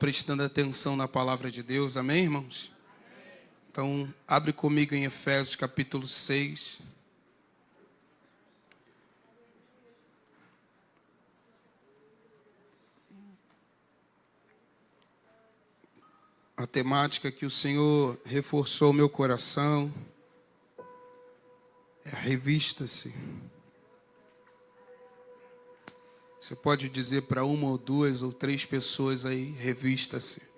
prestando atenção na palavra de Deus, amém, irmãos? Então, abre comigo em Efésios capítulo 6. A temática que o Senhor reforçou meu coração é revista-se. Você pode dizer para uma ou duas ou três pessoas aí, revista-se.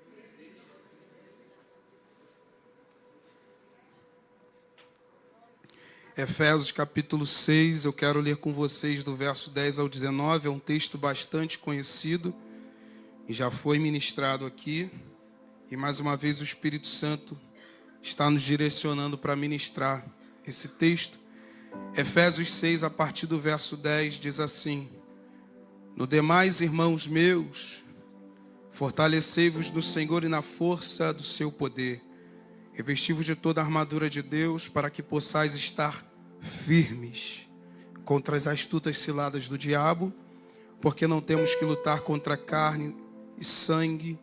Efésios capítulo 6, eu quero ler com vocês do verso 10 ao 19, é um texto bastante conhecido e já foi ministrado aqui. E mais uma vez o Espírito Santo está nos direcionando para ministrar esse texto. Efésios 6, a partir do verso 10, diz assim: No demais, irmãos meus, fortalecei-vos no Senhor e na força do seu poder. Revesti-vos de toda a armadura de Deus, para que possais estar firmes contra as astutas ciladas do diabo, porque não temos que lutar contra carne e sangue,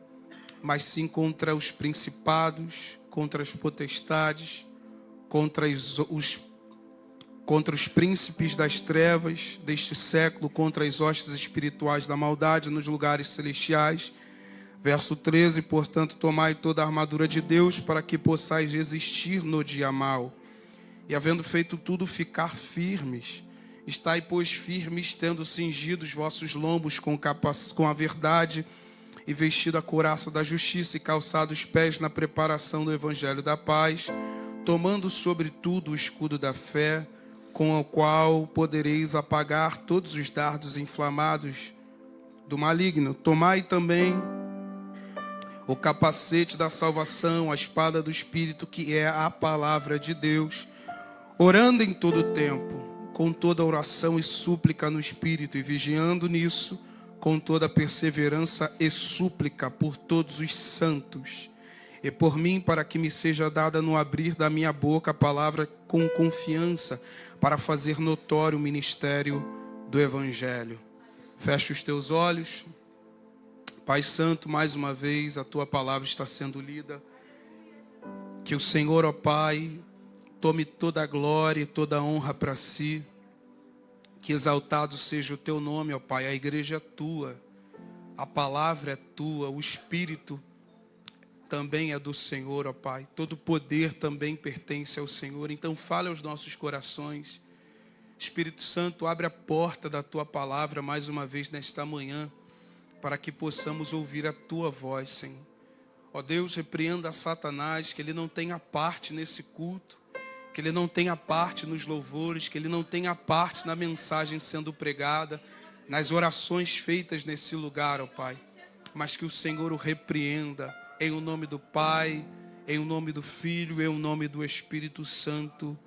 mas sim contra os principados, contra as potestades, contra os príncipes das trevas deste século, contra as hostes espirituais da maldade nos lugares celestiais. Verso 13, portanto, tomai toda a armadura de Deus, para que possais resistir no dia mau. E havendo feito tudo, ficar firmes. Estai, pois, firmes, tendo cingido os vossos lombos com a verdade, e vestido a couraça da justiça, e calçado os pés na preparação do evangelho da paz, tomando sobretudo o escudo da fé, com o qual podereis apagar todos os dardos inflamados do maligno. Tomai também o capacete da salvação, a espada do Espírito, que é a palavra de Deus, orando em todo o tempo, com toda oração e súplica no Espírito, e vigiando nisso, com toda perseverança e súplica por todos os santos, e por mim, para que me seja dada no abrir da minha boca a palavra com confiança, para fazer notório o ministério do Evangelho. Fecha os teus olhos. Pai Santo, mais uma vez a Tua palavra está sendo lida. Que o Senhor, ó Pai, tome toda a glória e toda a honra para si. Que exaltado seja o Teu nome, ó Pai. A igreja é Tua, a palavra é Tua, o Espírito também é do Senhor, ó Pai. Todo poder também pertence ao Senhor. Então fale aos nossos corações. Espírito Santo, abre a porta da Tua palavra mais uma vez nesta manhã, para que possamos ouvir a Tua voz, Senhor. Ó Deus, repreenda a Satanás, que ele não tenha parte nesse culto, que ele não tenha parte nos louvores, que ele não tenha parte na mensagem sendo pregada, nas orações feitas nesse lugar, ó Pai. Mas que o Senhor o repreenda, em o nome do Pai, em o nome do Filho, em o nome do Espírito Santo.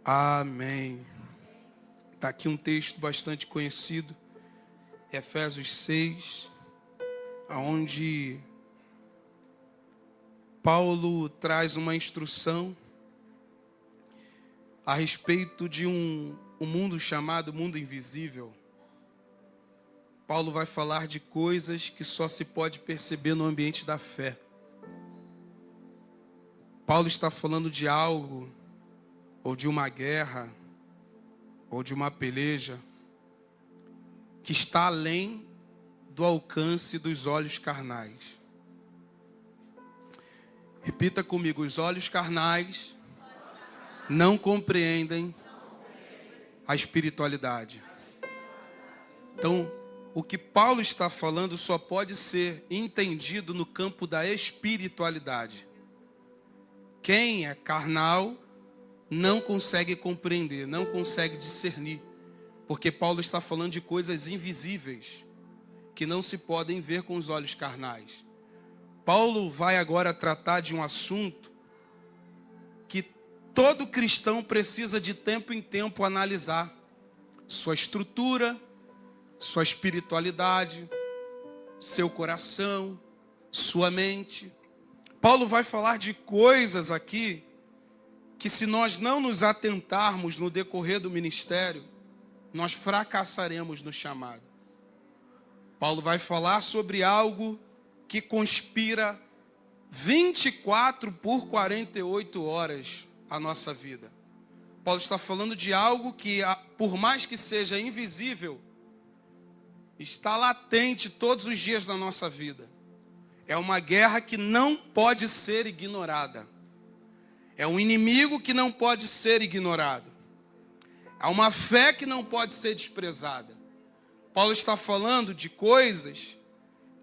Amém. Está aqui um texto bastante conhecido, Efésios 6, onde Paulo traz uma instrução a respeito de um mundo chamado mundo invisível. Paulo vai falar de coisas que só se pode perceber no ambiente da fé. Paulo está falando de algo, ou de uma guerra, ou de uma peleja, que está além do alcance dos olhos carnais. Repita comigo: os olhos carnais não compreendem a espiritualidade. Então, o que Paulo está falando só pode ser entendido no campo da espiritualidade. Quem é carnal não consegue compreender, não consegue discernir. Porque Paulo está falando de coisas invisíveis, que não se podem ver com os olhos carnais. Paulo vai agora tratar de um assunto que todo cristão precisa de tempo em tempo analisar. Sua estrutura, sua espiritualidade, seu coração, sua mente. Paulo vai falar de coisas aqui que, se nós não nos atentarmos no decorrer do ministério, nós fracassaremos no chamado. Paulo vai falar sobre algo que conspira 24 por 48 horas a nossa vida. Paulo está falando de algo que, por mais que seja invisível, está latente todos os dias da nossa vida. É uma guerra que não pode ser ignorada. É um inimigo que não pode ser ignorado. É uma fé que não pode ser desprezada. Paulo está falando de coisas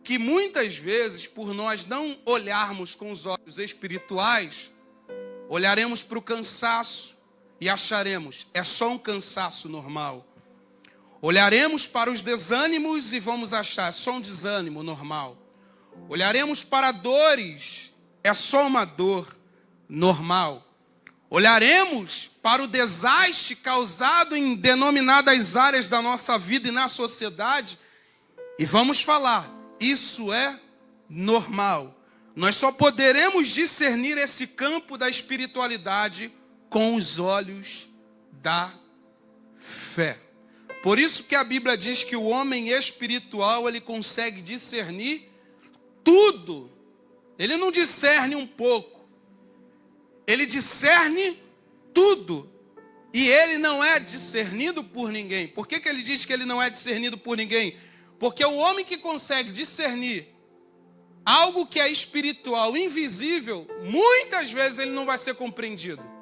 que muitas vezes, por nós não olharmos com os olhos espirituais, olharemos para o cansaço e acharemos, é só um cansaço normal. Olharemos para os desânimos e vamos achar, é só um desânimo normal. Olharemos para dores, é só uma dor normal. Olharemos para o desastre causado em denominadas áreas da nossa vida e na sociedade e vamos falar, isso é normal. Nós só poderemos discernir esse campo da espiritualidade com os olhos da fé. Por isso que a Bíblia diz que o homem espiritual, ele consegue discernir tudo. Ele não discerne um pouco. Ele discerne tudo. E ele não é discernido por ninguém. Por que ele diz que ele não é discernido por ninguém? Porque o homem que consegue discernir algo que é espiritual, invisível, muitas vezes ele não vai ser compreendido.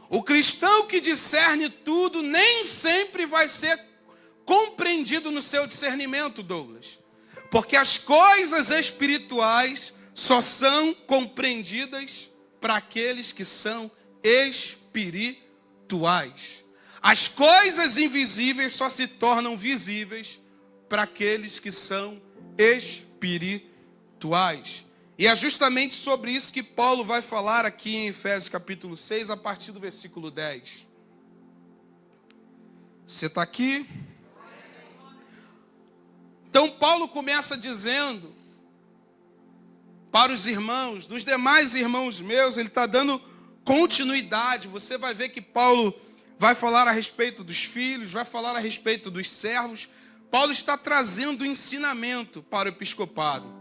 O cristão que discerne tudo nem sempre vai ser compreendido no seu discernimento, Douglas. Porque as coisas espirituais só são compreendidas para aqueles que são espirituais. As coisas invisíveis só se tornam visíveis para aqueles que são espirituais. E é justamente sobre isso que Paulo vai falar aqui em Efésios capítulo 6, a partir do versículo 10. Você está aqui? Então Paulo começa dizendo para os irmãos, dos demais irmãos meus, ele está dando continuidade. Você vai ver que Paulo vai falar a respeito dos filhos, vai falar a respeito dos servos. Paulo está trazendo o ensinamento para o episcopado.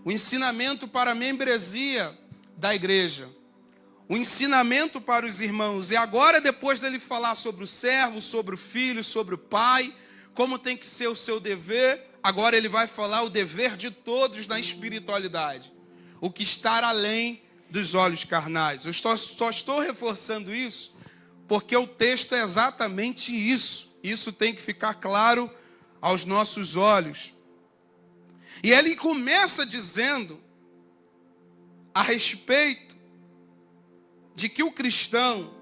O ensinamento para a membresia da igreja. O ensinamento para os irmãos. E agora, depois dele falar sobre o servo, sobre o filho, sobre o pai, como tem que ser o seu dever, agora ele vai falar o dever de todos na espiritualidade. O que está além dos olhos carnais. Eu só estou reforçando isso porque o texto é exatamente isso. Isso tem que ficar claro aos nossos olhos. E ele começa dizendo a respeito de que o cristão,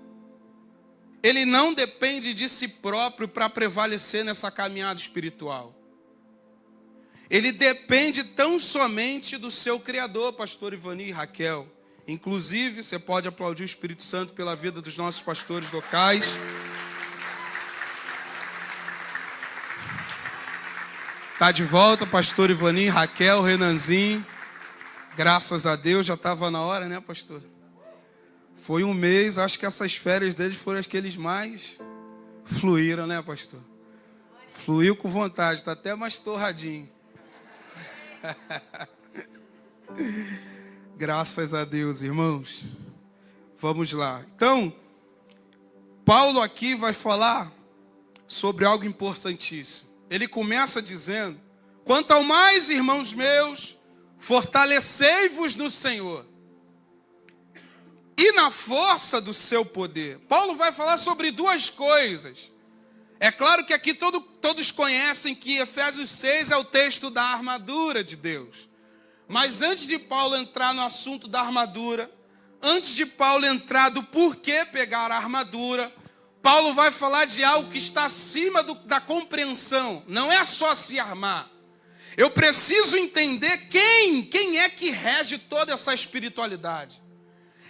ele não depende de si próprio para prevalecer nessa caminhada espiritual. Ele depende tão somente do seu Criador, pastor Ivani e Raquel. Inclusive, você pode aplaudir o Espírito Santo pela vida dos nossos pastores locais. Está de volta, pastor Ivani, Raquel, Renanzinho. Graças a Deus, já estava na hora, né, pastor? Foi um mês, acho que essas férias deles foram as que eles mais fluíram, né, pastor? Fluiu com vontade, está até mais torradinho. Graças a Deus, irmãos. Vamos lá. Então, Paulo aqui vai falar sobre algo importantíssimo. Ele começa dizendo: quanto ao mais, irmãos meus, fortalecei-vos no Senhor e na força do seu poder. Paulo vai falar sobre duas coisas. É claro que aqui todos conhecem que Efésios 6 é o texto da armadura de Deus. Mas antes de Paulo entrar no assunto da armadura, antes de Paulo entrar do porquê pegar a armadura, Paulo vai falar de algo que está acima da compreensão. Não é só se armar. Eu preciso entender quem é que rege toda essa espiritualidade.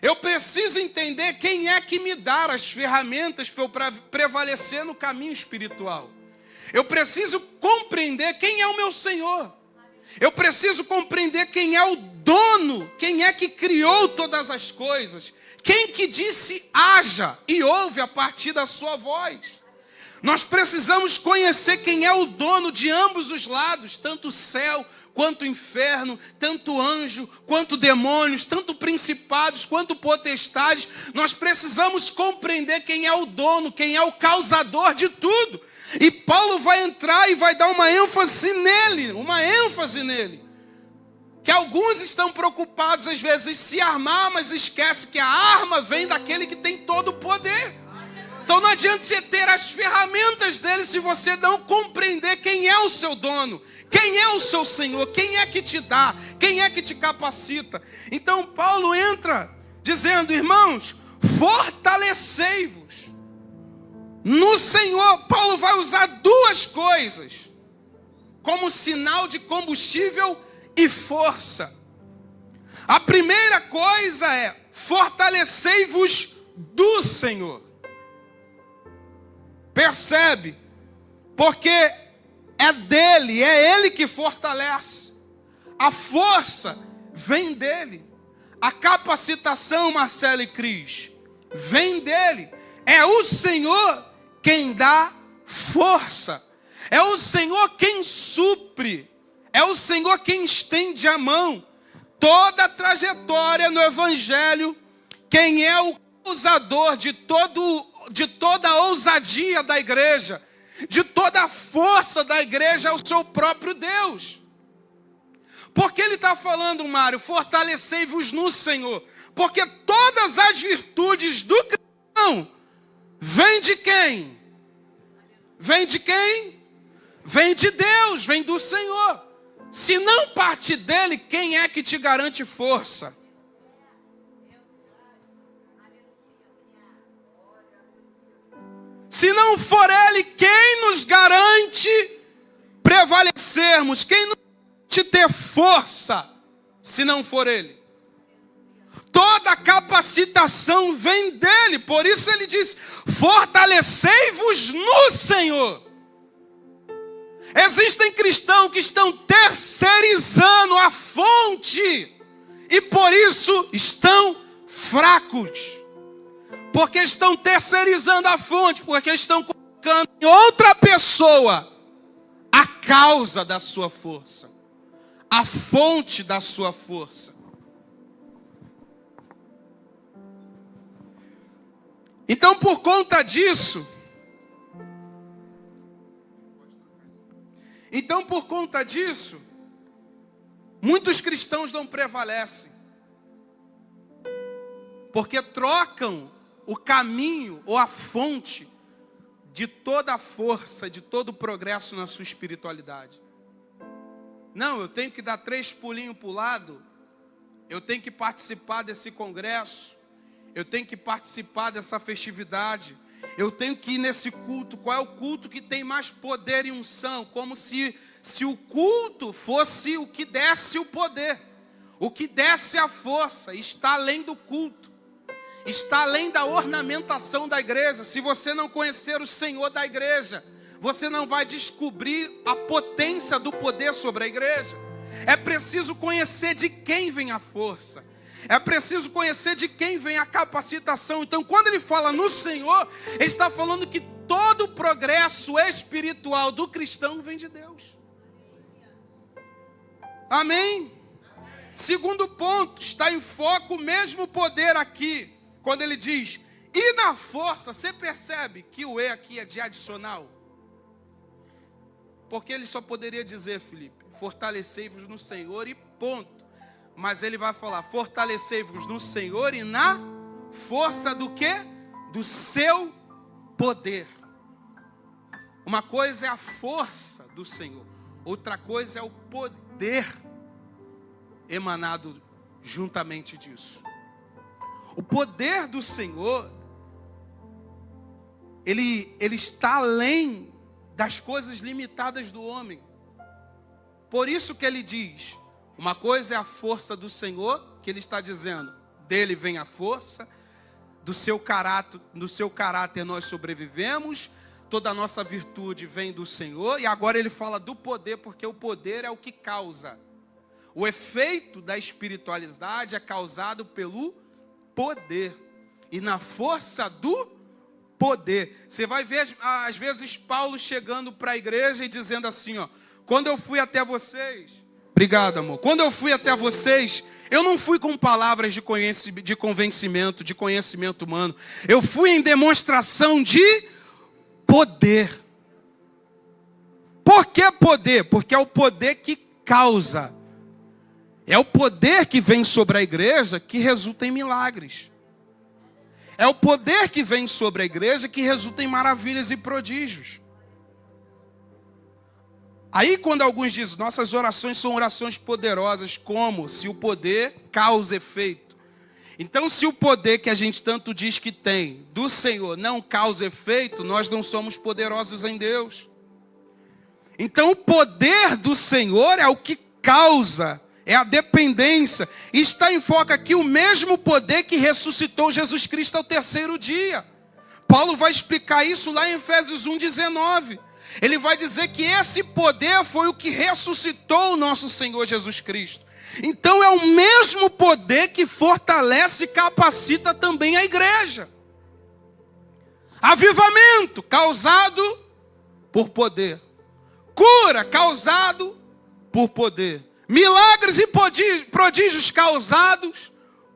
Eu preciso entender quem é que me dá as ferramentas para eu prevalecer no caminho espiritual. Eu preciso compreender quem é o meu Senhor. Eu preciso compreender quem é o dono, quem é que criou todas as coisas. Quem que disse haja e ouve a partir da sua voz. Nós precisamos conhecer quem é o dono de ambos os lados, tanto o céu quanto o inferno, tanto anjo quanto demônios, tanto principados quanto potestades. Nós precisamos compreender quem é o dono, quem é o causador de tudo. E Paulo vai entrar e vai dar uma ênfase nele. Que alguns estão preocupados às vezes em se armar, mas esquece que a arma vem daquele que tem todo o poder. Então não adianta você ter as ferramentas dele se você não compreender quem é o seu dono, quem é o seu Senhor, quem é que te dá, quem é que te capacita. Então Paulo entra dizendo: irmãos, fortalecei-vos no Senhor. Paulo vai usar duas coisas como sinal de combustível e força. A primeira coisa é: fortalecei-vos do Senhor. Percebe? Porque é dele, é ele que fortalece. A força vem dele. A capacitação, Marcelo e Cris, vem dele. É o Senhor quem dá força. É o Senhor quem supre. É o Senhor quem estende a mão. Toda a trajetória no Evangelho, quem é o causador de toda a ousadia da igreja, de toda a força da igreja, é o seu próprio Deus. Porque ele está falando, Mário, fortalecei-vos no Senhor. Porque todas as virtudes do cristão vêm de quem? Vem de quem? Vem de Deus, vem do Senhor. Se não parte dele, quem é que te garante força? Se não for ele, quem nos garante prevalecermos? Quem nos garante ter força, se não for ele? Toda a capacitação vem dele. Por isso ele diz: fortalecei-vos no Senhor. Existem cristãos que estão terceirizando a fonte e por isso estão fracos. Porque estão terceirizando a fonte, porque estão colocando em outra pessoa a causa da sua força, a fonte da sua força. Então, por conta disso, muitos cristãos não prevalecem, porque trocam o caminho ou a fonte de toda a força, de todo o progresso na sua espiritualidade. Não, eu tenho que dar 3 pulinhos para o lado, eu tenho que participar desse congresso, eu tenho que participar dessa festividade, eu tenho que ir nesse culto. Qual é o culto que tem mais poder e unção? Como se o culto fosse o que desse o poder, o que desse a força. Está além do culto, está além da ornamentação da igreja. Se você não conhecer o Senhor da igreja, você não vai descobrir a potência do poder sobre a igreja. É preciso conhecer de quem vem a força. É preciso conhecer de quem vem a capacitação. Então, quando ele fala no Senhor, ele está falando que todo o progresso espiritual do cristão vem de Deus. Amém? Segundo ponto, está em foco o mesmo poder aqui. Quando ele diz, e na força, você percebe que o E aqui é de adicional? Porque ele só poderia dizer, Felipe, fortalecei-vos no Senhor e ponto. Mas ele vai falar, fortalecei-vos no Senhor e na força do quê? Do seu poder. Uma coisa é a força do Senhor, outra coisa é o poder emanado juntamente disso. O poder do Senhor, ele está além das coisas limitadas do homem. Por isso que ele diz, uma coisa é a força do Senhor, que ele está dizendo, dele vem a força, do seu caráter nós sobrevivemos, toda a nossa virtude vem do Senhor, e agora ele fala do poder, porque o poder é o que causa. O efeito da espiritualidade é causado pelo poder, e na força do poder. Você vai ver, às vezes, Paulo chegando para a igreja e dizendo assim, ó, quando eu fui até vocês, obrigado, amor, quando eu fui até vocês, eu não fui com palavras de convencimento, de conhecimento humano, eu fui em demonstração de poder. Por que poder? Porque é o poder que causa. É o poder que vem sobre a igreja que resulta em milagres. É o poder que vem sobre a igreja que resulta em maravilhas e prodígios. Aí quando alguns dizem, nossas orações são orações poderosas, como? Se o poder causa efeito. Então se o poder que a gente tanto diz que tem do Senhor não causa efeito, nós não somos poderosos em Deus. Então o poder do Senhor é o que causa, é a dependência. E está em foco aqui o mesmo poder que ressuscitou Jesus Cristo ao terceiro dia. Paulo vai explicar isso lá em Efésios 1:19. Ele vai dizer que esse poder foi o que ressuscitou o nosso Senhor Jesus Cristo. Então é o mesmo poder que fortalece e capacita também a igreja. Avivamento causado por poder. Cura causado por poder. Milagres e prodígios causados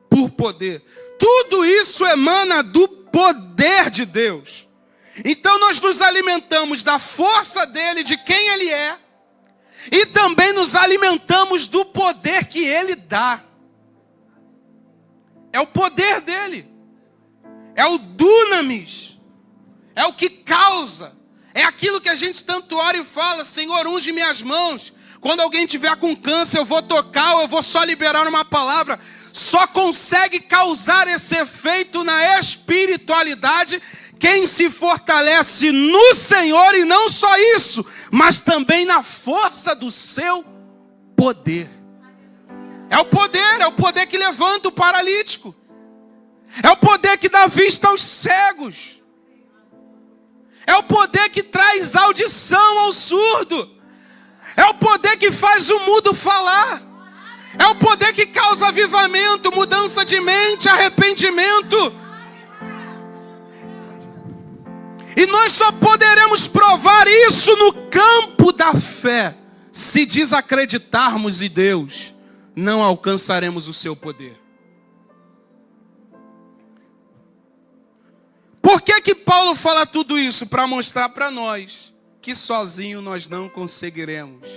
por poder. Tudo isso emana do poder de Deus. Então nós nos alimentamos da força dele, de quem ele é, e também nos alimentamos do poder que ele dá. É o poder dele. É o dunamis. É o que causa. É aquilo que a gente tanto ora e fala, Senhor, unge minhas mãos. Quando alguém tiver com câncer, eu vou tocar, ou eu vou só liberar uma palavra. Só consegue causar esse efeito na espiritualidade quem se fortalece no Senhor, e não só isso, mas também na força do seu poder. É o poder que levanta o paralítico. É o poder que dá vista aos cegos. É o poder que traz audição ao surdo. É o poder que faz o mudo falar. É o poder que causa avivamento, mudança de mente, arrependimento. E nós só poderemos provar isso no campo da fé. Se desacreditarmos em Deus, não alcançaremos o seu poder. Por que Paulo fala tudo isso? Para mostrar para nós que sozinho nós não conseguiremos.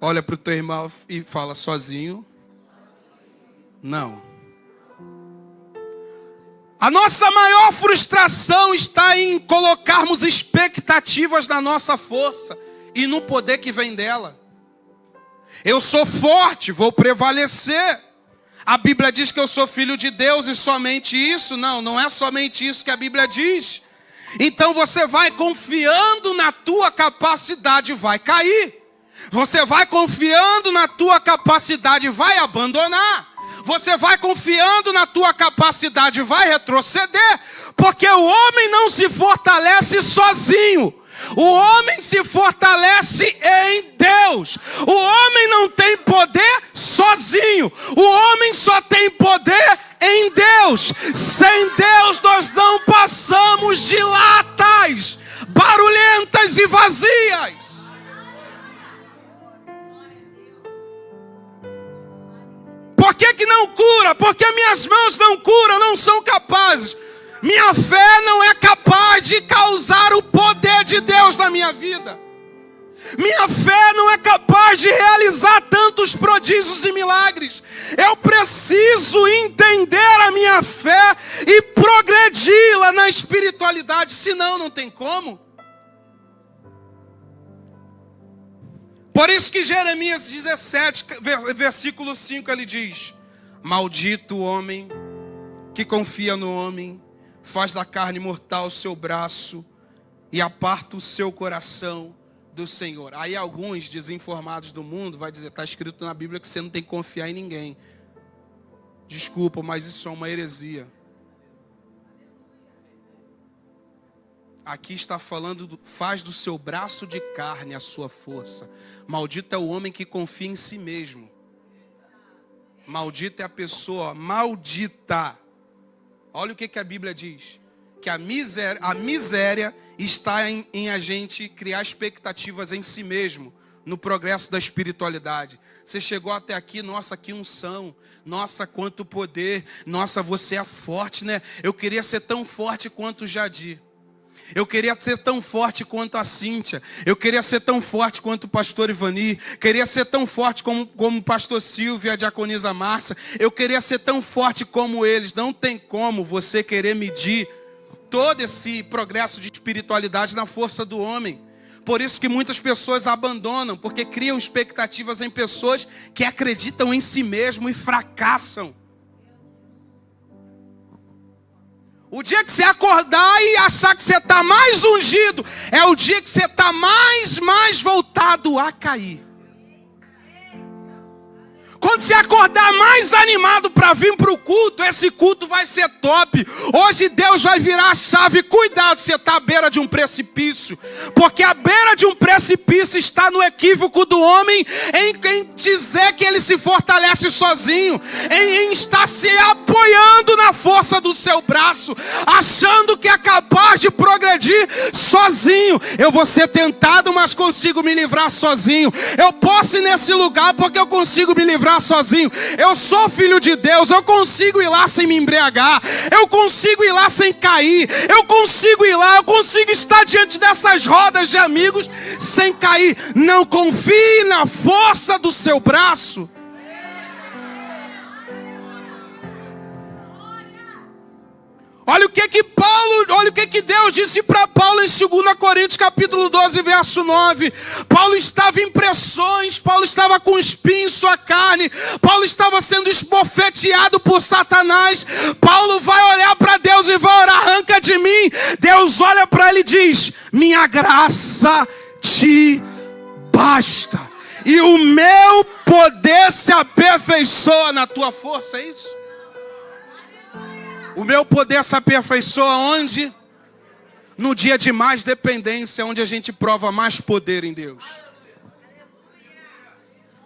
Olha para o teu irmão e fala, sozinho não. A nossa maior frustração está em colocarmos expectativas na nossa força e no poder que vem dela. Eu sou forte, vou prevalecer. A Bíblia diz que eu sou filho de Deus e somente isso? Não, não é somente isso que a Bíblia diz. Então você vai confiando na tua capacidade, vai cair. Você vai confiando na tua capacidade, vai abandonar. Você vai confiando na tua capacidade, vai retroceder. Porque o homem não se fortalece sozinho. O homem se fortalece em Deus. O homem não tem poder sozinho. O homem só tem poder em Deus. Sem Deus nós não passamos de latas barulhentas e vazias. Por que não cura? Porque minhas mãos não curam, não são capazes. Minha fé não é capaz de causar o poder de Deus na minha vida. Minha fé não é capaz de realizar tantos prodígios e milagres. Eu preciso entender a minha fé e progredi-la na espiritualidade, senão não tem como. Por isso que Jeremias 17, versículo 5, ele diz: maldito o homem que confia no homem, faz da carne mortal o seu braço e aparta o seu coração do Senhor. Aí alguns desinformados do mundo vai dizer, está escrito na Bíblia que você não tem que confiar em ninguém. Desculpa, mas isso é uma heresia. Aqui está falando, faz do seu braço de carne a sua força. Maldito é o homem que confia em si mesmo. Maldita é a pessoa, maldita Olha o que a Bíblia diz. Que a miséria está em a gente criar expectativas em si mesmo, no progresso da espiritualidade. Você chegou até aqui, nossa, que unção, nossa, quanto poder, nossa, você é forte, né? Eu queria ser tão forte quanto o Jadir. Eu queria ser tão forte quanto a Cíntia. Eu queria ser tão forte quanto o pastor Ivani. Queria ser tão forte como o pastor Silvio e a diaconisa Márcia. Eu queria ser tão forte como eles. Não tem como você querer medir todo esse progresso de espiritualidade na força do homem. Por isso que muitas pessoas abandonam, porque criam expectativas em pessoas que acreditam em si mesmo e fracassam. O dia que você acordar e achar que você está mais ungido, é o dia que você está mais voltado a cair. Quando você acordar mais animado para vir para o culto, esse culto vai ser top. Hoje Deus vai virar a chave. Cuidado, você está à beira de um precipício. Porque a beira de um precipício está no equívoco do homem em dizer que ele se fortalece sozinho. Em estar se apoiando na força do seu braço. Achando que é capaz de progredir sozinho. Eu vou ser tentado, mas consigo me livrar sozinho. Eu posso ir nesse lugar porque eu consigo me livrar sozinho. Eu sou filho de Deus, eu consigo ir lá sem me embriagar, eu consigo ir lá sem cair, eu consigo ir lá, eu consigo estar diante dessas rodas de amigos sem cair. Não confie na força do seu braço. Olha o que Deus disse para Paulo em 2 Coríntios capítulo 12, verso 9. Paulo estava em pressões, Paulo estava com espinho em sua carne, Paulo estava sendo esbofeteado por Satanás. Paulo vai olhar para Deus e vai orar: arranca de mim. Deus olha para ele e diz: minha graça te basta, e o meu poder se aperfeiçoa na tua força. É isso? O meu poder se aperfeiçoa onde? No dia de mais dependência, onde a gente prova mais poder em Deus.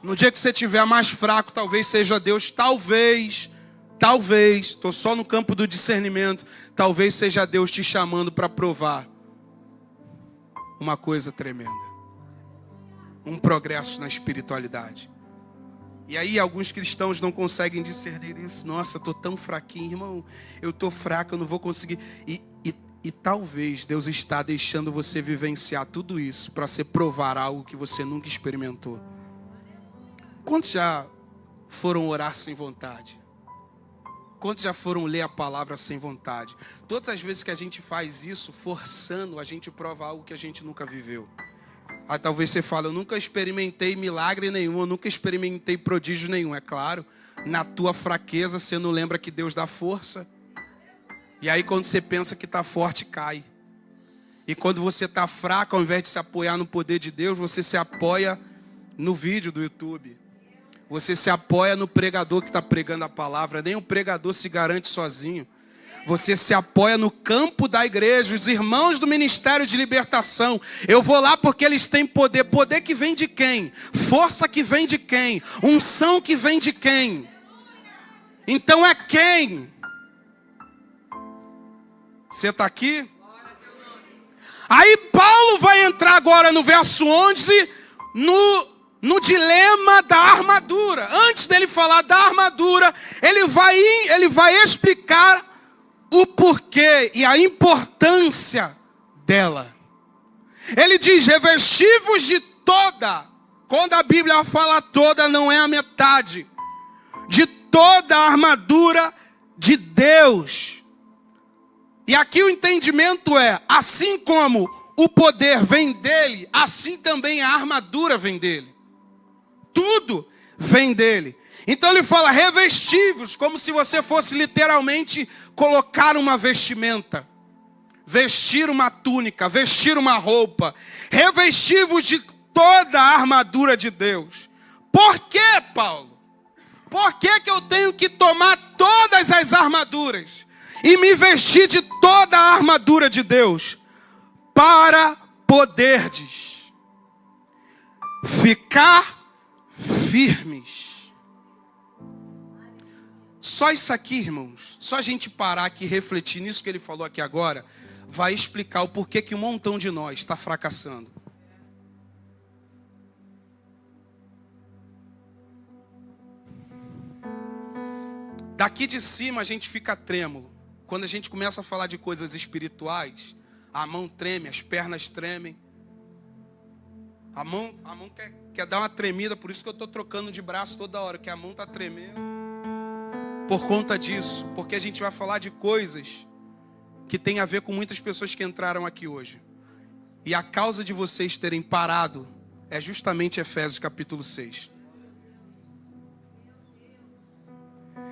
No dia que você estiver mais fraco, talvez seja Deus, talvez, estou só no campo do discernimento, talvez seja Deus te chamando para provar uma coisa tremenda. Um progresso na espiritualidade. E aí alguns cristãos não conseguem discernir isso. Nossa, estou tão fraquinho, irmão. Eu estou fraco, eu não vou conseguir. E talvez Deus está deixando você vivenciar tudo isso para você provar algo que você nunca experimentou. Quantos já foram orar sem vontade? Quantos já foram ler a palavra sem vontade? Todas as vezes que a gente faz isso, forçando, a gente prova algo que a gente nunca viveu. Aí talvez você fale: eu nunca experimentei milagre nenhum, eu nunca experimentei prodígio nenhum. É claro, na tua fraqueza você não lembra que Deus dá força. E aí quando você pensa que está forte, cai. E quando você está fraco, ao invés de se apoiar no poder de Deus, você se apoia no vídeo do YouTube. Você se apoia no pregador que está pregando a palavra. Nem o pregador se garante sozinho. Você se apoia no campo da igreja, os irmãos do Ministério de Libertação. Eu vou lá porque eles têm poder. Poder que vem de quem? Força que vem de quem? Unção que vem de quem? Então é quem? Você está aqui? Aí Paulo vai entrar agora no verso 11, no dilema da armadura. Antes dele falar da armadura, ele vai explicar o porquê e a importância dela. Ele diz: revestivos de toda. Quando a Bíblia fala toda, não é a metade. De toda a armadura de Deus. E aqui o entendimento é: assim como o poder vem dele, assim também a armadura vem dele. Tudo vem dele. Então ele fala revestivos, como se você fosse literalmente colocar uma vestimenta, vestir uma túnica, vestir uma roupa. Revestivos de toda a armadura de Deus. Por que, Paulo? Por que eu tenho que tomar todas as armaduras e me vestir de toda a armadura de Deus? Para poderdes ficar firmes Só isso aqui, irmãos, só a gente parar aqui e refletir nisso que ele falou aqui agora, vai explicar o porquê que um montão de nós está fracassando. Daqui de cima a gente fica trêmulo. Quando a gente começa a falar de coisas espirituais, a mão treme, as pernas tremem. A mão quer dar uma tremida, por isso que eu estou trocando de braço toda hora, que a mão está tremendo. Por conta disso, porque a gente vai falar de coisas que tem a ver com muitas pessoas que entraram aqui hoje. E a causa de vocês terem parado é justamente Efésios capítulo 6.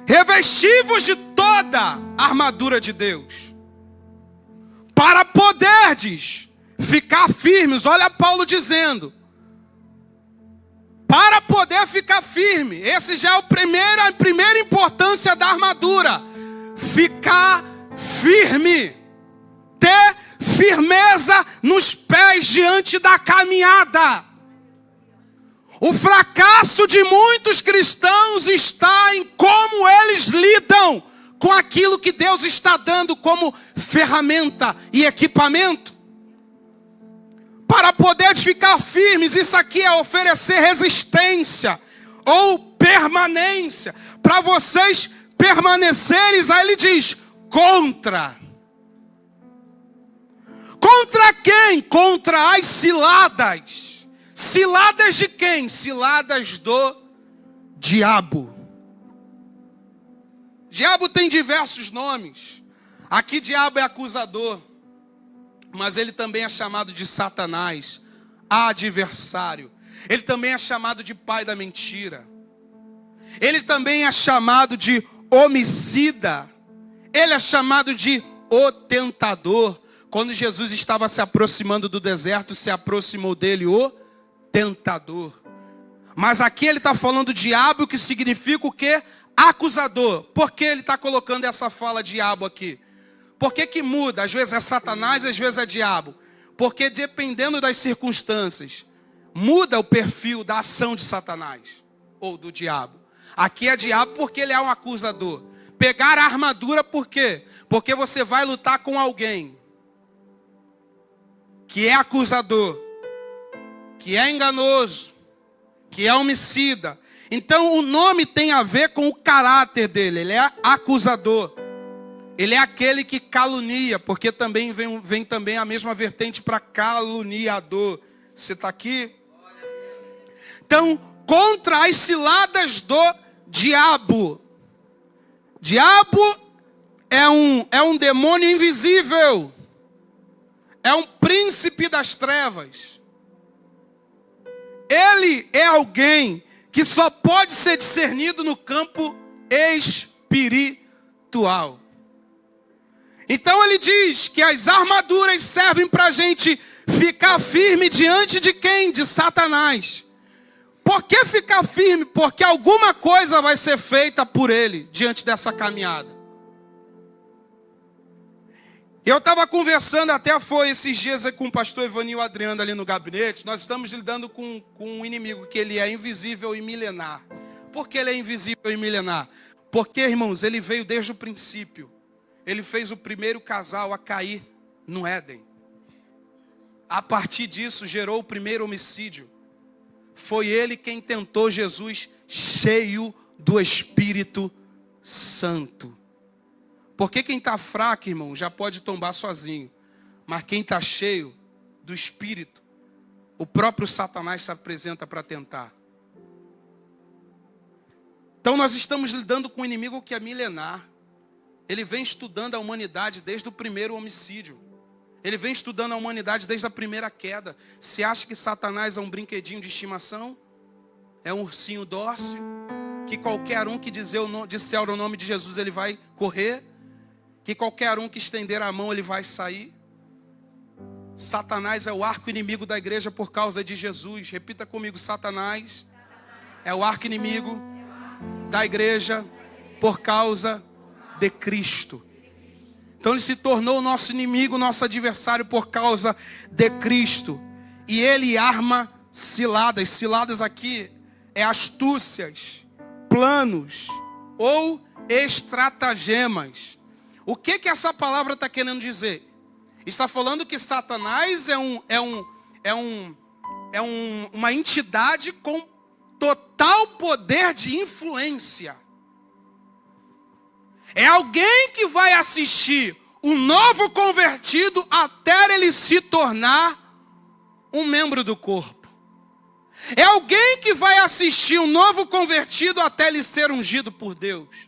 Revesti-vos de toda a armadura de Deus, para poderdes ficar firmes. Olha Paulo dizendo, para poder ficar firme. Esse já é a primeira importância da armadura. Ficar firme. Ter firmeza nos pés diante da caminhada. O fracasso de muitos cristãos está em como eles lidam com aquilo que Deus está dando como ferramenta e equipamento. Para poder ficar firmes, isso aqui é oferecer resistência ou permanência. Para vocês permaneceres, aí ele diz, contra. Contra quem? Contra as ciladas. Ciladas de quem? Ciladas do diabo. Diabo tem diversos nomes. Aqui diabo é acusador. Mas ele também é chamado de Satanás, adversário. Ele também é chamado de pai da mentira. Ele também é chamado de homicida. Ele é chamado de o tentador. Quando Jesus estava se aproximando do deserto, se aproximou dele o tentador. Mas aqui ele está falando diabo, que significa o quê? Acusador. Por que ele está colocando essa fala diabo aqui? Por que muda? Às vezes é Satanás, às vezes é diabo. Porque dependendo das circunstâncias, muda o perfil da ação de Satanás ou do diabo. Aqui é diabo porque ele é um acusador. Pegar a armadura por quê? Porque você vai lutar com alguém que é acusador, que é enganoso, que é homicida. Então o nome tem a ver com o caráter dele. Ele é acusador. Ele é aquele que calunia, porque também vem também a mesma vertente para caluniador. Você está aqui? Então, contra as ciladas do diabo. Diabo é um demônio invisível. É um príncipe das trevas. Ele é alguém que só pode ser discernido no campo espiritual. Então ele diz que as armaduras servem para a gente ficar firme diante de quem? De Satanás. Por que ficar firme? Porque alguma coisa vai ser feita por ele diante dessa caminhada. Eu estava conversando, até foi esses dias com o pastor Evanil Adriano ali no gabinete. Nós estamos lidando com um inimigo que ele é invisível e milenar. Por que ele é invisível e milenar? Porque, irmãos, ele veio desde o princípio. Ele fez o primeiro casal a cair no Éden. A partir disso, gerou o primeiro homicídio. Foi ele quem tentou Jesus cheio do Espírito Santo. Porque quem está fraco, irmão, já pode tombar sozinho. Mas quem está cheio do Espírito, o próprio Satanás se apresenta para tentar. Então nós estamos lidando com um inimigo que é milenar. Ele vem estudando a humanidade desde o primeiro homicídio. Ele vem estudando a humanidade desde a primeira queda. Você acha que Satanás é um brinquedinho de estimação? É um ursinho dócil? Que qualquer um que disser o nome de Jesus, ele vai correr? Que qualquer um que estender a mão, ele vai sair? Satanás é o arco inimigo da igreja por causa de Jesus. Repita comigo, Satanás é o arco inimigo da igreja por causa de Cristo. Então ele se tornou o nosso inimigo, nosso adversário por causa de Cristo. E ele arma ciladas. Ciladas aqui é astúcias, planos ou estratagemas. O que essa palavra está querendo dizer? Está falando que Satanás uma entidade com total poder de influência. É alguém que vai assistir o novo convertido até ele se tornar um membro do corpo. É alguém que vai assistir o novo convertido até ele ser ungido por Deus.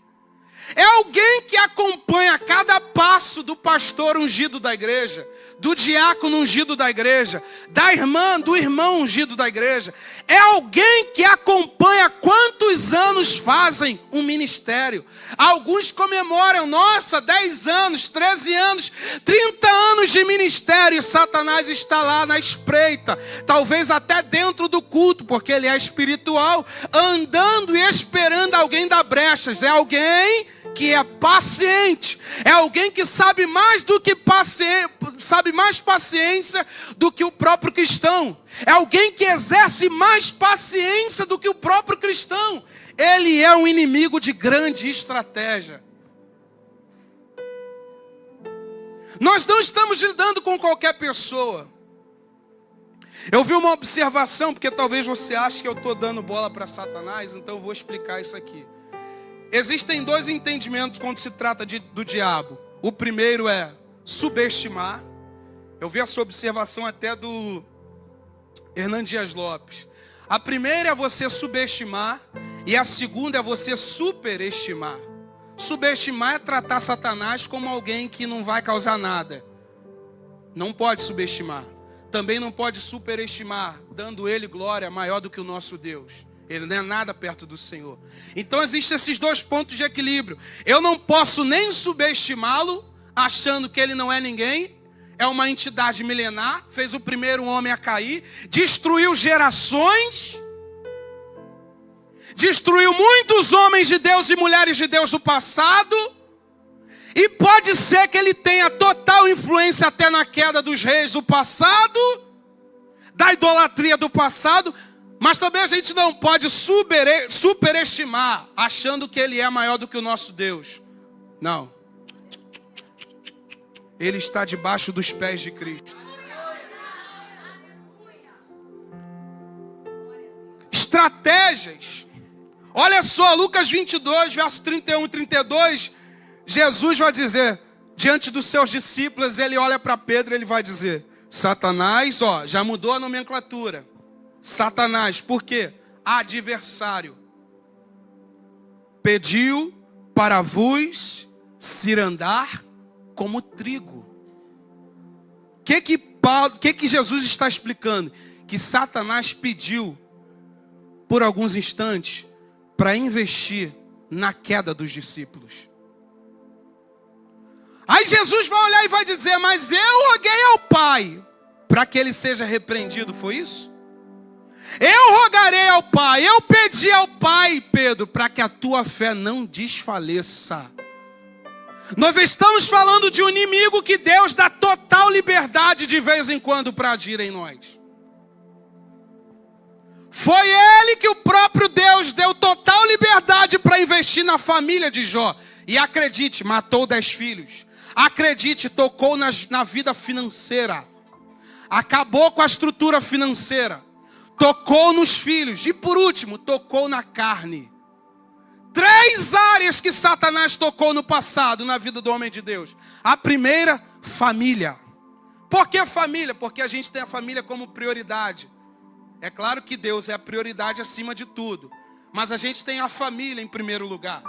É alguém que acompanha cada passo do pastor ungido da igreja, do diácono ungido da igreja, da irmã, do irmão ungido da igreja. É alguém que acompanha quantos anos fazem um ministério. Alguns comemoram, nossa, 10 anos, 13 anos, 30 anos de ministério. E Satanás está lá na espreita, talvez até dentro do culto, porque ele é espiritual, andando e esperando alguém dar brechas. É alguém que é paciente, é alguém que sabe mais paciência do que o próprio cristão. É alguém que exerce mais paciência do que o próprio cristão. Ele é um inimigo de grande estratégia. Nós não estamos lidando com qualquer pessoa. Eu vi uma observação, porque talvez você ache que eu estou dando bola para Satanás, então eu vou explicar isso aqui. Existem dois entendimentos quando se trata do diabo. O primeiro é subestimar. Eu vi essa observação até do Hernan Dias Lopes. A primeira é você subestimar e a segunda é você superestimar. Subestimar é tratar Satanás como alguém que não vai causar nada. Não pode subestimar. Também não pode superestimar, dando ele glória maior do que o nosso Deus. Ele não é nada perto do Senhor. Então existem esses dois pontos de equilíbrio. Eu não posso nem subestimá-lo, achando que ele não é ninguém. É uma entidade milenar, fez o primeiro homem a cair, destruiu gerações, destruiu muitos homens de Deus e mulheres de Deus do passado. E pode ser que ele tenha total influência até na queda dos reis do passado, da idolatria do passado. Mas também a gente não pode superestimar, achando que ele é maior do que o nosso Deus. Não. Ele está debaixo dos pés de Cristo. Estratégias. Olha só, Lucas 22, verso 31 e 32. Jesus vai dizer, diante dos seus discípulos, ele olha para Pedro e ele vai dizer: Satanás, já mudou a nomenclatura. Satanás, por quê? Adversário, pediu para vos cirandar como trigo. O que Jesus está explicando? Que Satanás pediu por alguns instantes para investir na queda dos discípulos. Aí Jesus vai olhar e vai dizer: mas eu roguei ao Pai para que ele seja repreendido, foi isso? Eu rogarei ao Pai, eu pedi ao Pai, Pedro, para que a tua fé não desfaleça. Nós estamos falando de um inimigo que Deus dá total liberdade de vez em quando para agir em nós. Foi ele que o próprio Deus deu total liberdade para investir na família de Jó. E acredite, matou 10 filhos. Acredite, tocou na vida financeira. Acabou com a estrutura financeira. Tocou nos filhos. E por último, tocou na carne. 3 áreas que Satanás tocou no passado, na vida do homem de Deus. A primeira, família. Por que família? Porque a gente tem a família como prioridade. É claro que Deus é a prioridade acima de tudo. Mas a gente tem a família em primeiro lugar.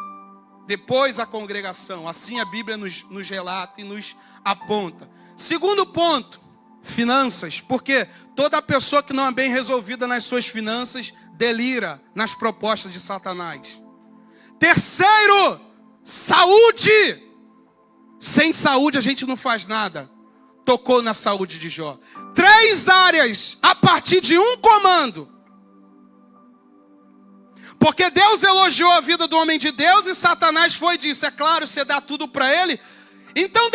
Depois a congregação. Assim a Bíblia nos relata e nos aponta. Segundo ponto, finanças. Porque toda pessoa que não é bem resolvida nas suas finanças delira nas propostas de Satanás. Terceiro, saúde. Sem saúde a gente não faz nada. Tocou na saúde de Jó. 3 áreas a partir de um comando. Porque Deus elogiou a vida do homem de Deus e Satanás foi e disse: é claro, você dá tudo para ele. Então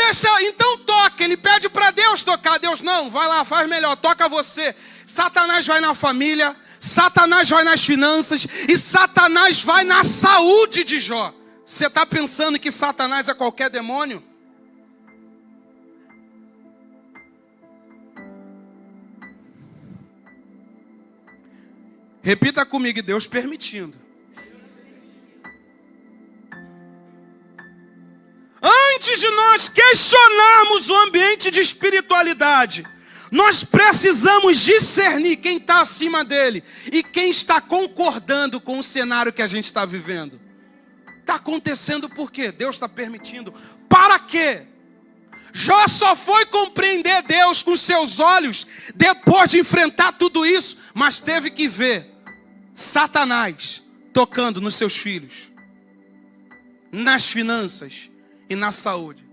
toca. Ele pede para Deus tocar. Deus não, vai lá, faz melhor, toca você. Satanás vai na família, Satanás vai nas finanças e Satanás vai na saúde de Jó. Você está pensando que Satanás é qualquer demônio? Repita comigo, Deus permitindo. Antes de nós questionarmos o ambiente de espiritualidade, nós precisamos discernir quem está acima dele e quem está concordando com o cenário que a gente está vivendo. Está acontecendo por quê? Deus está permitindo. Para quê? Jó só foi compreender Deus com seus olhos depois de enfrentar tudo isso, mas teve que ver Satanás tocando nos seus filhos, nas finanças e na saúde.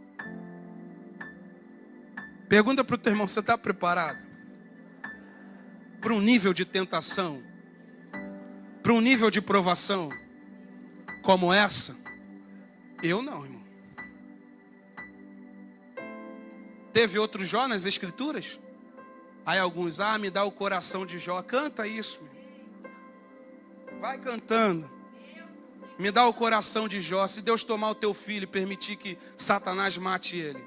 Pergunta para o teu irmão, você está preparado para um nível de tentação, para um nível de provação como essa? Eu não, irmão. Teve outro Jó nas escrituras? Aí alguns, me dá o coração de Jó. Canta isso, meu. Vai cantando. Me dá o coração de Jó. Se Deus tomar o teu filho e permitir que Satanás mate ele.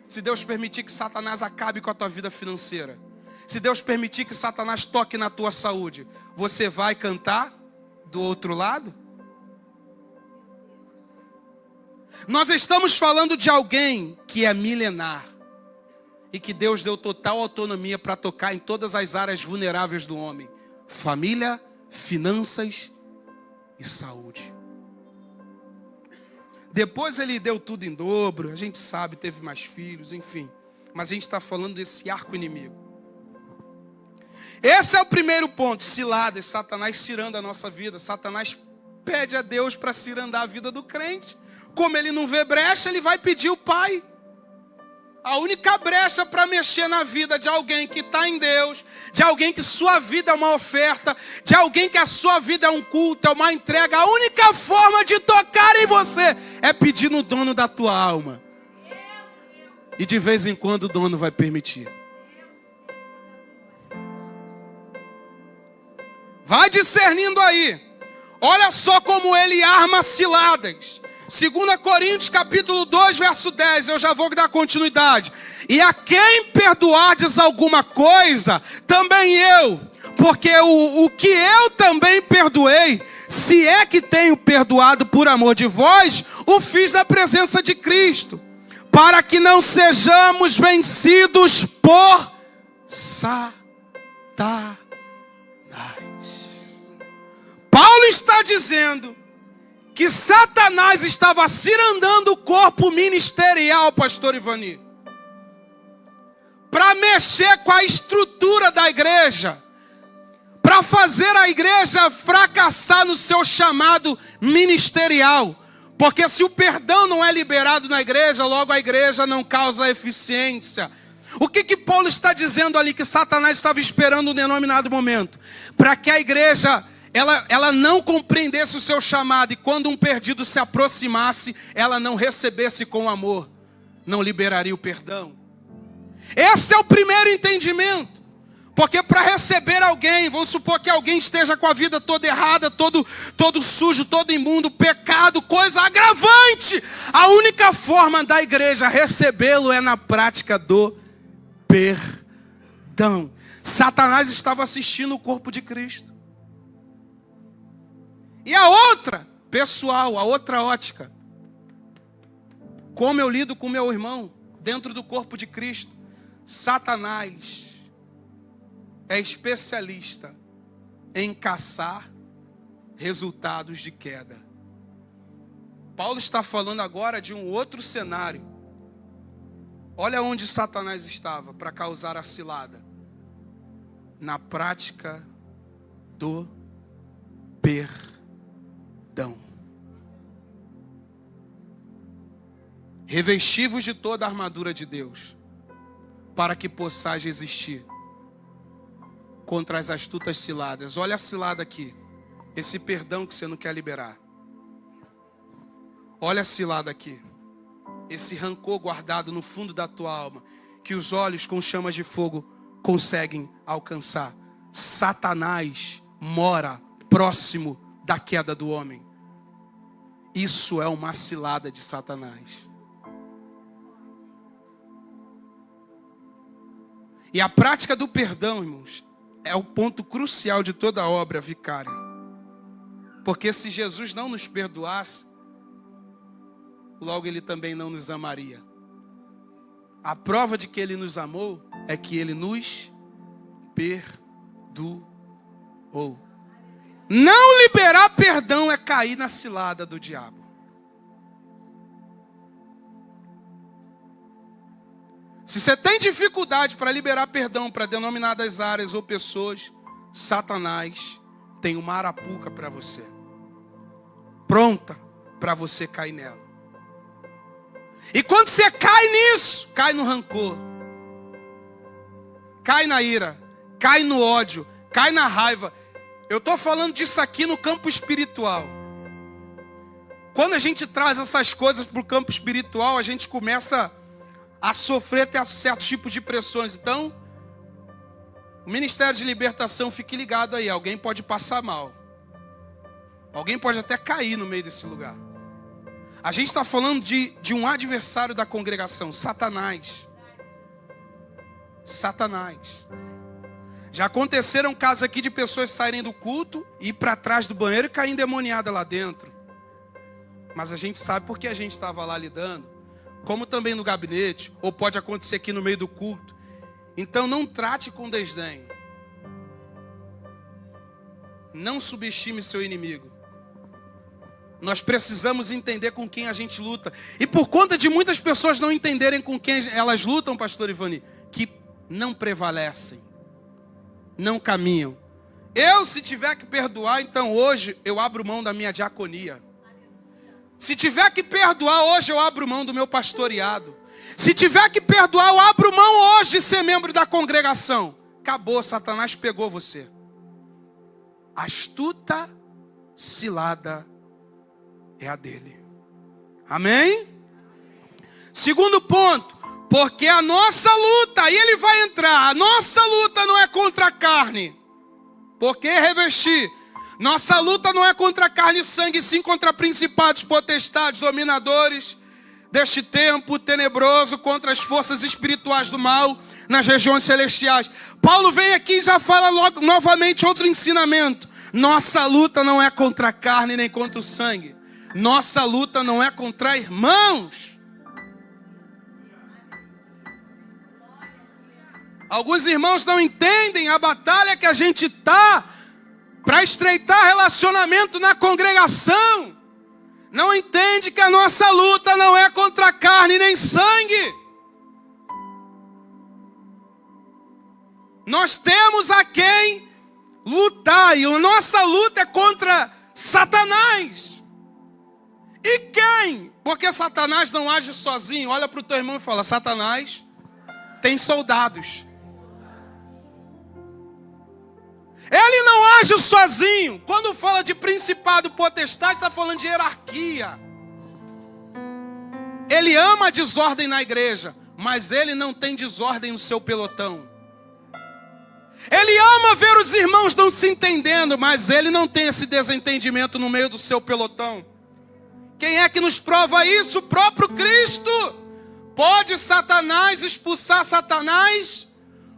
Se Deus permitir que Satanás acabe com a tua vida financeira. Se Deus permitir que Satanás toque na tua saúde. Você vai cantar do outro lado? Nós estamos falando de alguém que é milenar. E que Deus deu total autonomia para tocar em todas as áreas vulneráveis do homem. Família, finanças e saúde. Depois ele deu tudo em dobro. A gente sabe, teve mais filhos, enfim. Mas a gente está falando desse arco inimigo. Esse é o primeiro ponto. Ciladas, Satanás ciranda a nossa vida. Satanás pede a Deus para cirandar a vida do crente. Como ele não vê brecha, ele vai pedir o Pai. A única brecha para mexer na vida de alguém que está em Deus, de alguém que sua vida é uma oferta, de alguém que a sua vida é um culto, é uma entrega, a única forma de tocar em você é pedir no dono da tua alma. E de vez em quando o dono vai permitir. Vai discernindo aí. Olha só como ele arma ciladas. 2 Coríntios capítulo 2, verso 10, eu já vou dar continuidade. E a quem perdoardes alguma coisa, também eu, porque o que eu também perdoei, se é que tenho perdoado por amor de vós, o fiz na presença de Cristo, para que não sejamos vencidos por Satanás. Paulo está dizendo que Satanás estava cirandando o corpo ministerial, pastor Ivani, para mexer com a estrutura da igreja, para fazer a igreja fracassar no seu chamado ministerial. Porque se o perdão não é liberado na igreja, logo a igreja não causa eficiência. O que Paulo está dizendo ali que Satanás estava esperando um denominado momento? Para que a igreja ela não compreendesse o seu chamado, e quando um perdido se aproximasse, ela não recebesse com amor, não liberaria o perdão. Esse é o primeiro entendimento. Porque para receber alguém, vamos supor que alguém esteja com a vida toda errada, todo sujo, todo imundo, pecado, coisa agravante. A única forma da igreja recebê-lo é na prática do perdão. Satanás estava assistindo o corpo de Cristo. E a outra, pessoal, a outra ótica. Como eu lido com meu irmão dentro do corpo de Cristo? Satanás é especialista em caçar resultados de queda. Paulo está falando agora de um outro cenário. Olha onde Satanás estava para causar a cilada. Na prática do perdão. Revesti-vos de toda a armadura de Deus, para que possais resistir contra as astutas ciladas. Olha a cilada aqui. Esse perdão que você não quer liberar. Olha a cilada aqui. Esse rancor guardado no fundo da tua alma, que os olhos com chamas de fogo conseguem alcançar. Satanás mora próximo da queda do homem. Isso é uma cilada de Satanás. E a prática do perdão, irmãos, é o ponto crucial de toda a obra vicária. Porque se Jesus não nos perdoasse, logo Ele também não nos amaria. A prova de que Ele nos amou é que Ele nos perdoou. Não liberar perdão é cair na cilada do diabo. Se você tem dificuldade para liberar perdão para denominadas áreas ou pessoas, Satanás tem uma arapuca para você, pronta para você cair nela. E quando você cai nisso, cai no rancor, cai na ira, cai no ódio, cai na raiva. Eu estou falando disso aqui no campo espiritual. Quando a gente traz essas coisas para o campo espiritual, a gente começa a sofrer até certos tipos de pressões. Então, o Ministério de Libertação, fique ligado aí. Alguém pode passar mal. Alguém pode até cair no meio desse lugar. A gente está falando de um adversário da congregação, Satanás. Satanás. Já aconteceram casos aqui de pessoas saírem do culto, ir para trás do banheiro e cair endemoniada lá dentro. Mas a gente sabe porque a gente estava lá lidando. Como também no gabinete, ou pode acontecer aqui no meio do culto. Então não trate com desdém. Não subestime seu inimigo. Nós precisamos entender com quem a gente luta. E por conta de muitas pessoas não entenderem com quem elas lutam, pastor Ivani, que não prevalecem, não caminham. Se tiver que perdoar, então hoje eu abro mão da minha diaconia. Se tiver que perdoar, hoje eu abro mão do meu pastoreado. Se tiver que perdoar, eu abro mão hoje de ser membro da congregação. Acabou, Satanás pegou você. Astuta cilada é a dele. Amém? Segundo ponto, porque a nossa luta, aí ele vai entrar, a nossa luta não é contra a carne. Por que revestir? Nossa luta não é contra carne e sangue, sim contra principados, potestades, dominadores deste tempo tenebroso, contra as forças espirituais do mal nas regiões celestiais. Paulo vem aqui e já fala logo, novamente outro ensinamento. Nossa luta não é contra a carne nem contra o sangue. Nossa luta não é contra irmãos. Alguns irmãos não entendem a batalha que a gente está para estreitar relacionamento na congregação. Não entende que a nossa luta não é contra carne nem sangue. Nós temos a quem lutar. E a nossa luta é contra Satanás. E quem? Porque Satanás não age sozinho. Olha para o teu irmão e fala: Satanás tem soldados. Ele não age sozinho. Quando fala de principado, potestade, está falando de hierarquia. Ele ama a desordem na igreja, mas ele não tem desordem no seu pelotão. Ele ama ver os irmãos não se entendendo, mas ele não tem esse desentendimento no meio do seu pelotão. Quem é que nos prova isso? O próprio Cristo. Pode Satanás expulsar Satanás?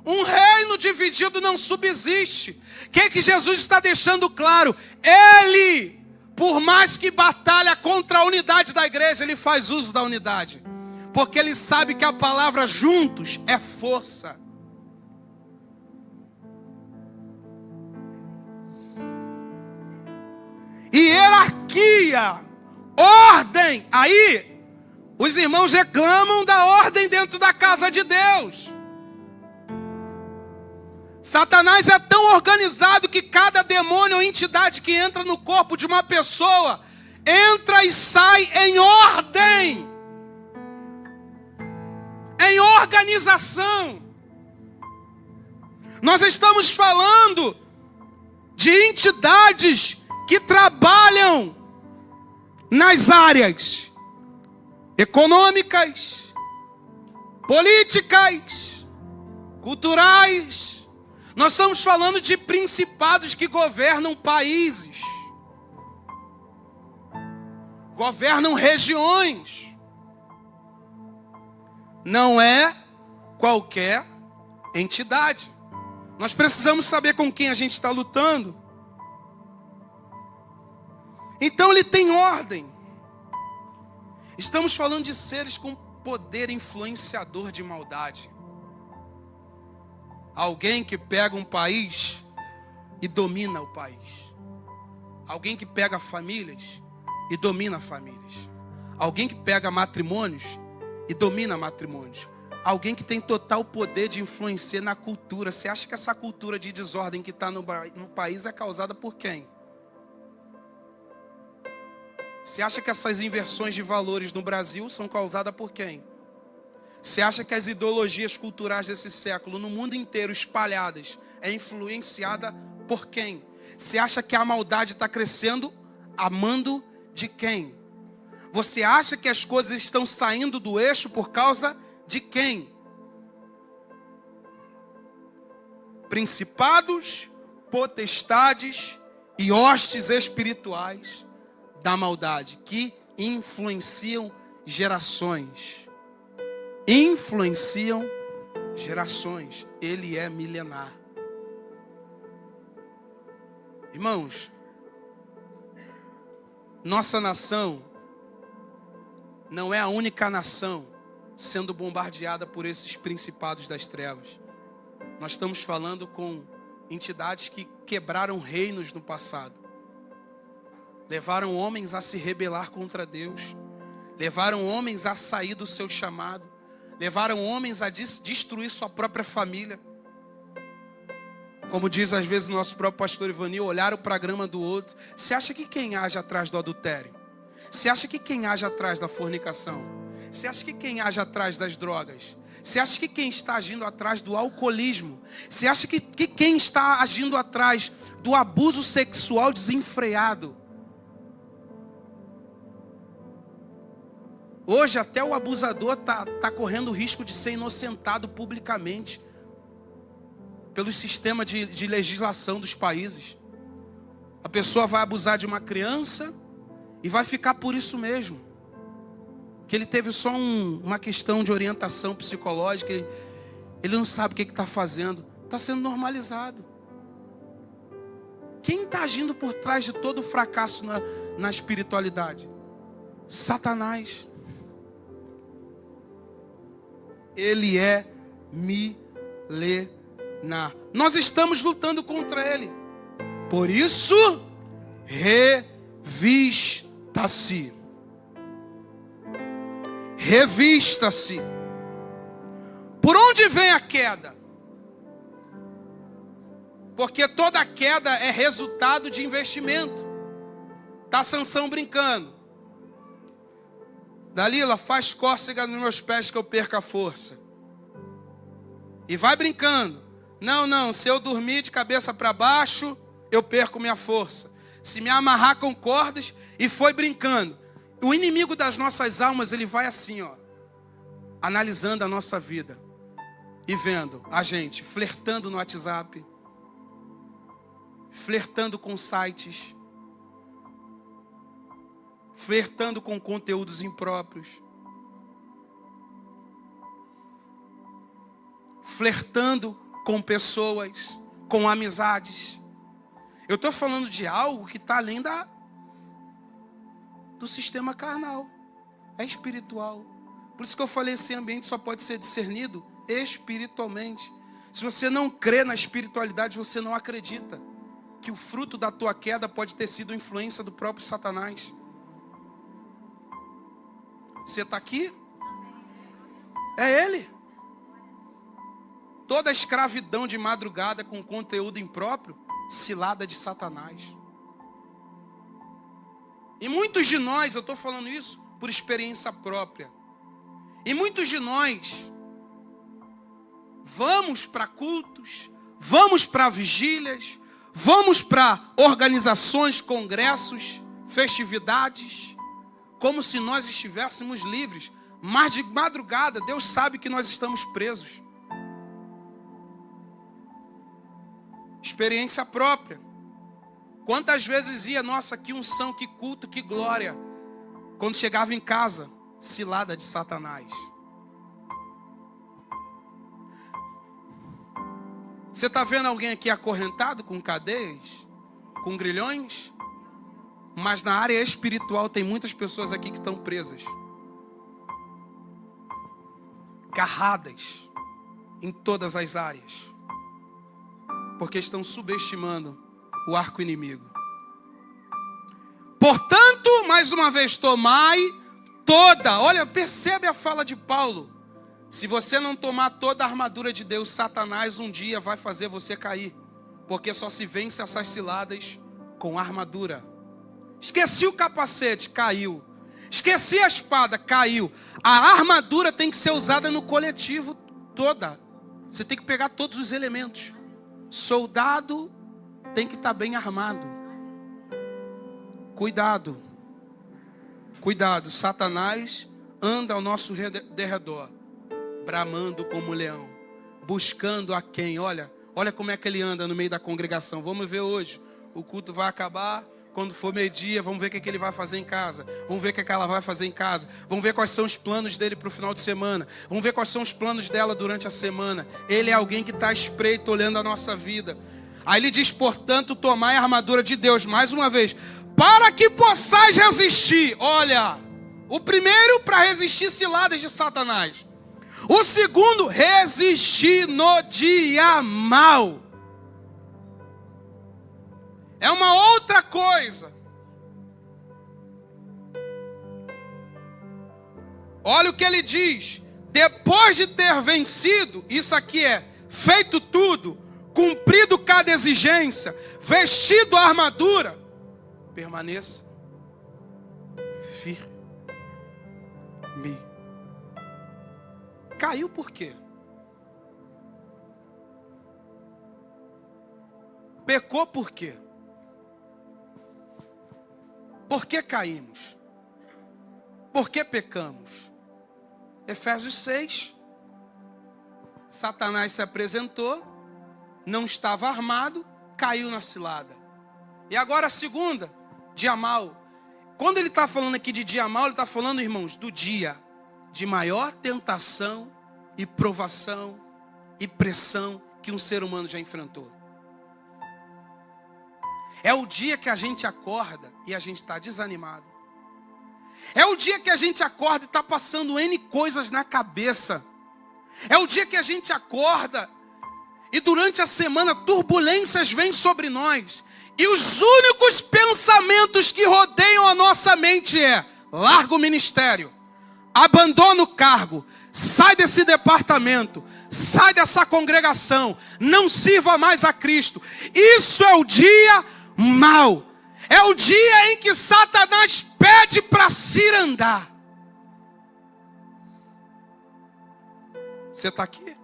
Um reino dividido não subsiste. O que Jesus está deixando claro? Ele, por mais que batalha contra a unidade da igreja, ele faz uso da unidade. Porque ele sabe que a palavra juntos é força. E hierarquia, ordem. Aí, os irmãos reclamam da ordem dentro da casa de Deus. Satanás é tão organizado que cada demônio ou entidade que entra no corpo de uma pessoa entra e sai em ordem, em organização. Nós estamos falando de entidades que trabalham nas áreas econômicas, políticas, culturais. Nós estamos falando de principados que governam países. governam regiões. Não é qualquer entidade. Nós precisamos saber com quem a gente está lutando. Então ele tem ordem. Estamos falando de seres com poder influenciador de maldade. Alguém que pega um país e domina o país. Alguém que pega famílias e domina famílias. Alguém que pega matrimônios e domina matrimônios. Alguém que tem total poder de influenciar na cultura. Você acha que essa cultura de desordem que está no país é causada por quem? Você acha que essas inversões de valores no Brasil são causadas por quem? Você acha que as ideologias culturais desse século, no mundo inteiro espalhadas, é influenciada por quem? Você acha que a maldade está crescendo a mando de quem? Você acha que as coisas estão saindo do eixo por causa de quem? Principados, potestades e hostes espirituais da maldade que influenciam gerações. Influenciam gerações. Ele é milenar. Irmãos, nossa nação não é a única nação sendo bombardeada por esses principados das trevas. Nós estamos falando com entidades que quebraram reinos no passado. Levaram homens a se rebelar contra Deus. Levaram homens a sair do seu chamado. Levaram homens a destruir sua própria família. Como diz às vezes o nosso próprio pastor Ivanil, olharam para a grama do outro. Você acha que quem age atrás do adultério? Você acha que quem age atrás da fornicação? Você acha que quem age atrás das drogas? Você acha que quem está agindo atrás do alcoolismo? Você acha que quem está agindo atrás do abuso sexual desenfreado? Hoje até o abusador está correndo o risco de ser inocentado publicamente pelo sistema de legislação dos países. A pessoa vai abusar de uma criança e vai ficar por isso mesmo. Que ele teve só uma questão de orientação psicológica, ele não sabe o que está fazendo. Está sendo normalizado. Quem está agindo por trás de todo o fracasso na espiritualidade? Satanás. Ele é milenar. Nós estamos lutando contra ele. Por isso, revista-se. Revista-se. Por onde vem a queda? Porque toda queda é resultado de investimento. Tá Sansão brincando. Dalila, faz cócega nos meus pés que eu perca a força. E vai brincando. Não, se eu dormir de cabeça para baixo, eu perco minha força. Se me amarrar com cordas, e foi brincando. O inimigo das nossas almas, ele vai assim, ó, analisando a nossa vida e vendo a gente flertando no WhatsApp, flertando com sites, flertando com conteúdos impróprios, flertando com pessoas, com amizades. Eu estou falando de algo que está além do sistema carnal, é espiritual. Por isso que eu falei, esse ambiente só pode ser discernido espiritualmente. Se você não crê na espiritualidade, você não acredita que o fruto da tua queda pode ter sido influência do próprio Satanás. Você está aqui? É ele. Toda a escravidão de madrugada com conteúdo impróprio, cilada de Satanás. E muitos de nós, eu estou falando isso por experiência própria. E muitos de nós vamos para cultos, vamos para vigílias, vamos para organizações, congressos, festividades, como se nós estivéssemos livres. Mas de madrugada, Deus sabe que nós estamos presos. Experiência própria. Quantas vezes ia, nossa, que unção, que culto, que glória. Quando chegava em casa, cilada de Satanás. Você está vendo alguém aqui acorrentado com cadeias, com grilhões? Mas na área espiritual tem muitas pessoas aqui que estão presas, garradas em todas as áreas, porque estão subestimando o arco inimigo. Portanto, mais uma vez, tomai toda. Olha, percebe a fala de Paulo. Se você não tomar toda a armadura de Deus, Satanás um dia vai fazer você cair. Porque só se vence essas ciladas com armadura. Esqueci o capacete, caiu. Esqueci a espada, caiu. A armadura tem que ser usada no coletivo toda. Você tem que pegar todos os elementos. Soldado tem que estar bem armado. Cuidado. Cuidado, Satanás anda ao nosso derredor, bramando como leão, buscando a quem. Olha como é que ele anda no meio da congregação. Vamos ver hoje. O culto vai acabar. Quando for meio-dia, vamos ver o que ele vai fazer em casa. Vamos ver o que ela vai fazer em casa. Vamos ver quais são os planos dele para o final de semana. Vamos ver quais são os planos dela durante a semana. Ele é alguém que está espreito, olhando a nossa vida. Aí ele diz, portanto, tomai a armadura de Deus. Mais uma vez, para que possais resistir. Olha, o primeiro, para resistir ciladas de Satanás. O segundo, resistir no dia mau. É uma outra coisa. Olha o que ele diz. Depois de ter vencido, isso aqui é feito tudo, cumprido cada exigência, vestido a armadura, permaneça firme. Caiu por quê? Pecou por quê? Por que caímos? Por que pecamos? Efésios 6. Satanás se apresentou, não estava armado, caiu na cilada. E agora a segunda, dia mau. Quando ele está falando aqui de dia mau, ele está falando, irmãos, do dia de maior tentação e provação e pressão que um ser humano já enfrentou. É o dia que a gente acorda e a gente está desanimado. É o dia que a gente acorda e está passando N coisas na cabeça. É o dia que a gente acorda e durante a semana turbulências vêm sobre nós. E os únicos pensamentos que rodeiam a nossa mente é: larga o ministério, abandona o cargo, sai desse departamento, sai dessa congregação, não sirva mais a Cristo. Isso é o dia mau. É o dia em que Satanás pede para cirandar. Você está aqui?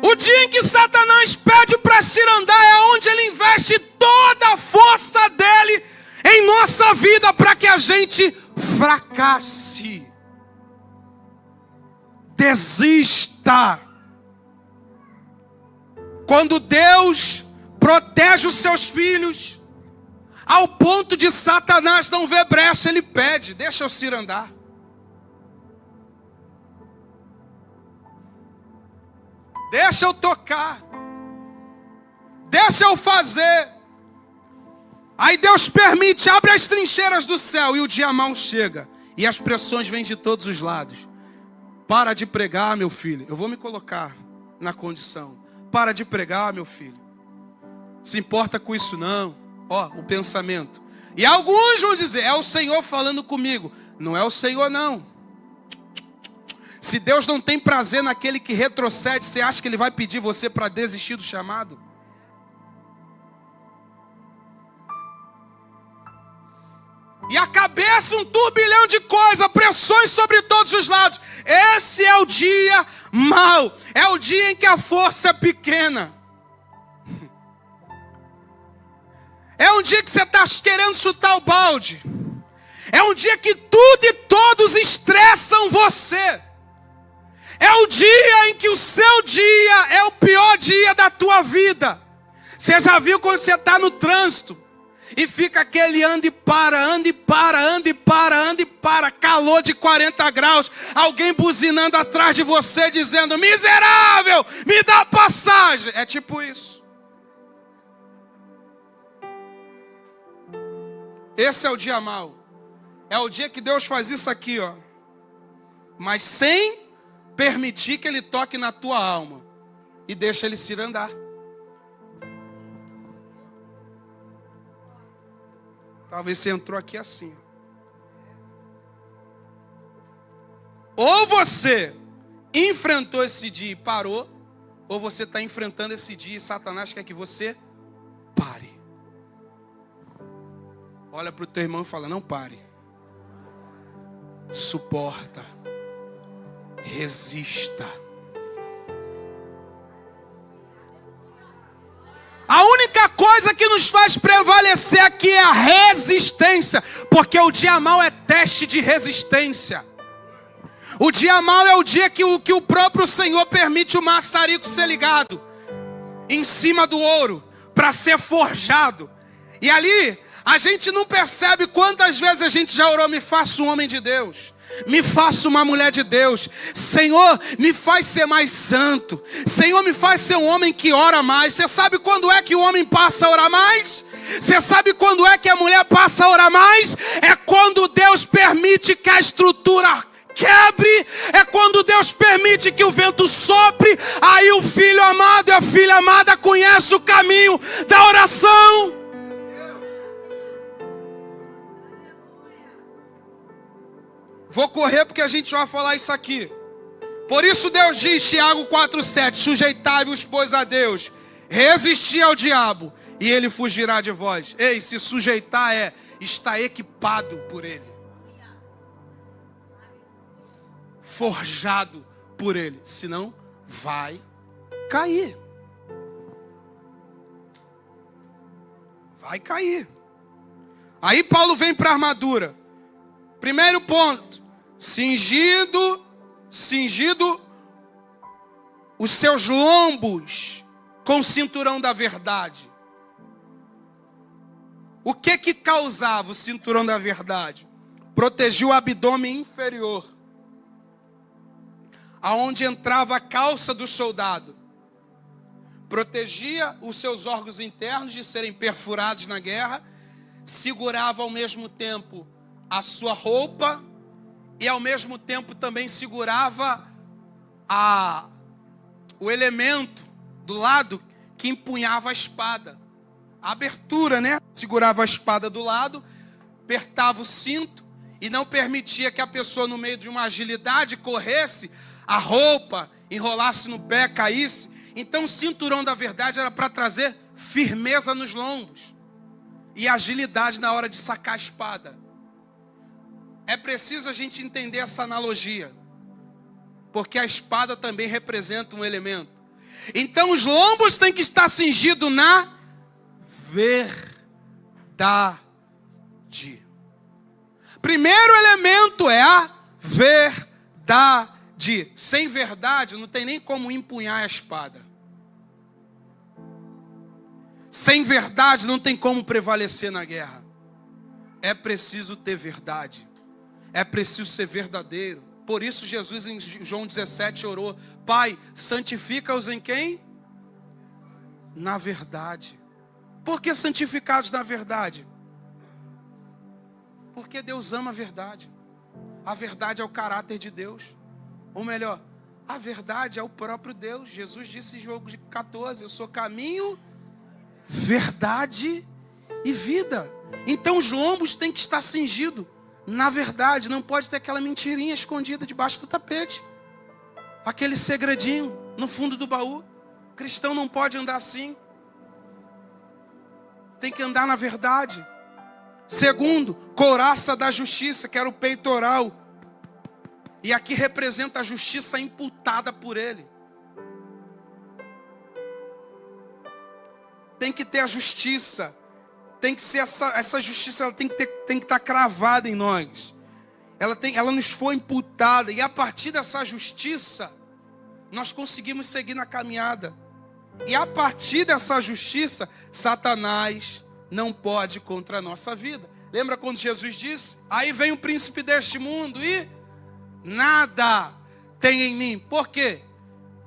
O dia em que Satanás pede para cirandar é onde ele investe toda a força dele em nossa vida para que a gente fracasse, desista. Quando Deus protege os seus filhos, ao ponto de Satanás não ver brecha, ele pede: deixa eu cirandar. Deixa eu tocar. Deixa eu fazer. Aí Deus permite, abre as trincheiras do céu e o dia mau chega. E as pressões vêm de todos os lados. Para de pregar, meu filho. Eu vou me colocar na condição. Para de pregar, meu filho. Se importa com isso não. Ó, o pensamento. E alguns vão dizer: é o Senhor falando comigo. Não é o Senhor não. Se Deus não tem prazer naquele que retrocede, você acha que Ele vai pedir você para desistir do chamado? E a cabeça, um turbilhão de coisas, pressões sobre todos os lados. Esse é o dia mau. É o dia em que a força é pequena. É um dia que você está querendo chutar o balde. É um dia que tudo e todos estressam você. É o dia em que o seu dia é o pior dia da tua vida. Você já viu quando você está no trânsito E fica aquele anda e para, anda e para, anda e para, anda e para. Calor de 40 graus. Alguém buzinando atrás de você dizendo: miserável, me dá passagem. É tipo isso. Esse é o dia mau. É o dia que Deus faz isso aqui, ó. Mas sem permitir que Ele toque na tua alma. E deixa Ele se andar. Talvez você entrou aqui assim. Ou você enfrentou esse dia e parou, ou você está enfrentando esse dia e Satanás quer que você pare. Olha para o teu irmão e fala: não pare. Suporta. Resista. A única coisa que nos faz prevalecer aqui é a resistência. Porque o dia mau é teste de resistência. O dia mau é o dia que o próprio Senhor permite o maçarico ser ligado em cima do ouro para ser forjado. E ali a gente não percebe quantas vezes a gente já orou: me faça um homem de Deus, me faça uma mulher de Deus. Senhor, me faz ser mais santo. Senhor, me faz ser um homem que ora mais. Você sabe quando é que o homem passa a orar mais? Você sabe quando é que a mulher passa a orar mais? É quando Deus permite que a estrutura quebre. É quando Deus permite que o vento sopre. Aí o filho amado e a filha amada conhecem o caminho da oração. Vou correr porque a gente vai falar isso aqui. Por isso Deus diz, Tiago 4,7: sujeitai-vos, pois, a Deus, resisti ao diabo, e ele fugirá de vós. Ei, se sujeitar é estar equipado por ele, forjado por ele, senão vai cair. Vai cair. Aí Paulo vem para a armadura. Primeiro ponto: cingido os seus lombos com o cinturão da verdade. O que causava o cinturão da verdade? Protegia o abdômen inferior, aonde entrava a calça do soldado. Protegia os seus órgãos internos de serem perfurados na guerra. Segurava ao mesmo tempo a sua roupa e ao mesmo tempo também segurava o elemento do lado que empunhava a espada. A abertura, né? Segurava a espada do lado, apertava o cinto e não permitia que a pessoa, no meio de uma agilidade, corresse, a roupa enrolasse no pé, caísse. Então o cinturão da verdade era para trazer firmeza nos lombos e agilidade na hora de sacar a espada. É preciso a gente entender essa analogia, porque a espada também representa um elemento. Então os lombos têm que estar cingidos na verdade. Primeiro elemento é a verdade. Sem verdade não tem nem como empunhar a espada. Sem verdade não tem como prevalecer na guerra. É preciso ter verdade. É preciso ser verdadeiro. Por isso Jesus em João 17 orou: Pai, santifica-os em quem? Na verdade. Por que santificados na verdade? Porque Deus ama a verdade. A verdade é o caráter de Deus. Ou melhor, a verdade é o próprio Deus. Jesus disse em João 14: eu sou caminho, verdade e vida. Então os lombos têm que estar cingidos na verdade. Não pode ter aquela mentirinha escondida debaixo do tapete, aquele segredinho no fundo do baú. O cristão não pode andar assim. Tem que andar na verdade. Segundo, couraça da justiça, que era o peitoral. E aqui representa a justiça imputada por ele. Tem que ter a justiça. Tem que ser essa justiça, ela tem que estar cravada em nós. Ela nos foi imputada. E a partir dessa justiça, nós conseguimos seguir na caminhada. E a partir dessa justiça, Satanás não pode contra a nossa vida. Lembra quando Jesus disse? Aí vem o príncipe deste mundo e nada tem em mim. Por quê?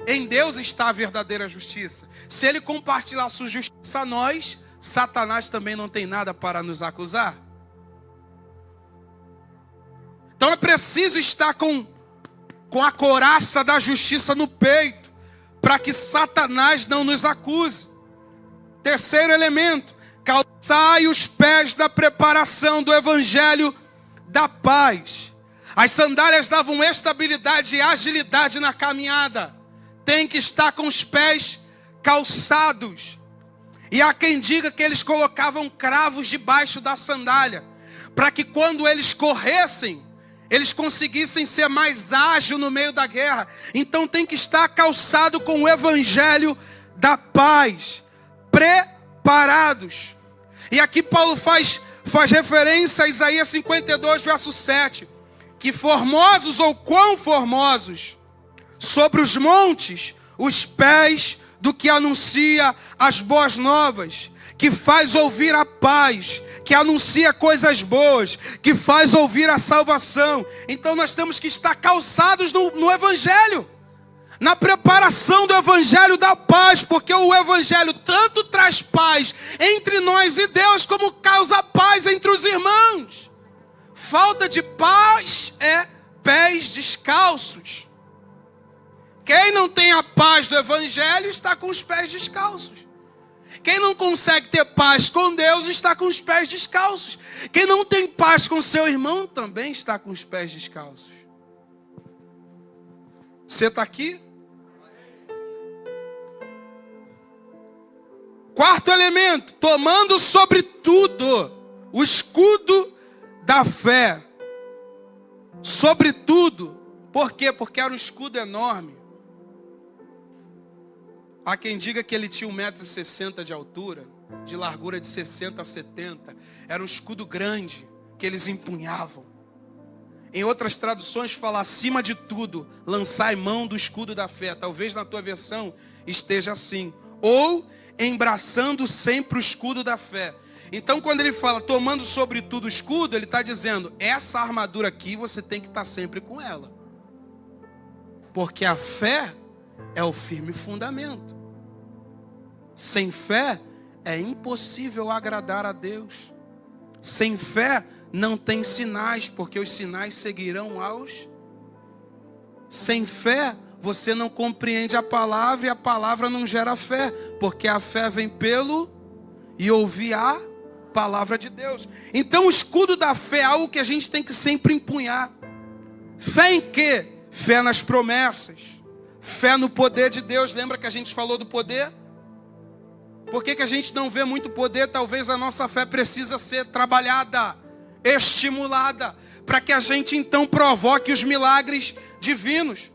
Em Deus está a verdadeira justiça. Se ele compartilhar sua justiça a nós, Satanás também não tem nada para nos acusar. Então é preciso estar com a couraça da justiça no peito, para que Satanás não nos acuse. Terceiro elemento, calçai os pés da preparação do evangelho da paz. As sandálias davam estabilidade e agilidade na caminhada. Tem que estar com os pés calçados. E há quem diga que eles colocavam cravos debaixo da sandália, para que quando eles corressem, eles conseguissem ser mais ágeis no meio da guerra. Então tem que estar calçado com o evangelho da paz, preparados. E aqui Paulo faz referência a Isaías 52, verso 7. Que formosos ou quão formosos sobre os montes os pés do que anuncia as boas novas, que faz ouvir a paz, que anuncia coisas boas, que faz ouvir a salvação. Então nós temos que estar calçados no evangelho, na preparação do evangelho da paz, porque o evangelho tanto traz paz entre nós e Deus, como causa paz entre os irmãos. Falta de paz é pés descalços. Quem não tem a paz do evangelho está com os pés descalços. Quem não consegue ter paz com Deus está com os pés descalços. Quem não tem paz com seu irmão também está com os pés descalços. Você está aqui? Quarto elemento, tomando sobretudo o escudo da fé. Sobretudo. Por quê? Porque era um escudo enorme. Há quem diga que ele tinha 1,60 m de altura, de largura de 60 a 70. Era um escudo grande que eles empunhavam. Em outras traduções fala, acima de tudo, lançai mão do escudo da fé. Talvez na tua versão esteja assim. Ou embraçando sempre o escudo da fé. Então quando ele fala tomando sobretudo o escudo, ele está dizendo, essa armadura aqui você tem que estar sempre com ela. Porque a fé é o firme fundamento. Sem fé é impossível agradar a Deus. Sem fé não tem sinais, porque os sinais seguirão aos. Sem fé você não compreende a palavra e a palavra não gera fé, porque a fé vem pelo e ouvir a palavra de Deus. Então o escudo da fé é algo que a gente tem que sempre empunhar. Fé em quê? Fé nas promessas. Fé no poder de Deus. Lembra que a gente falou do poder? Por que a gente não vê muito poder? Talvez a nossa fé precisa ser trabalhada, estimulada, para que a gente então provoque os milagres divinos.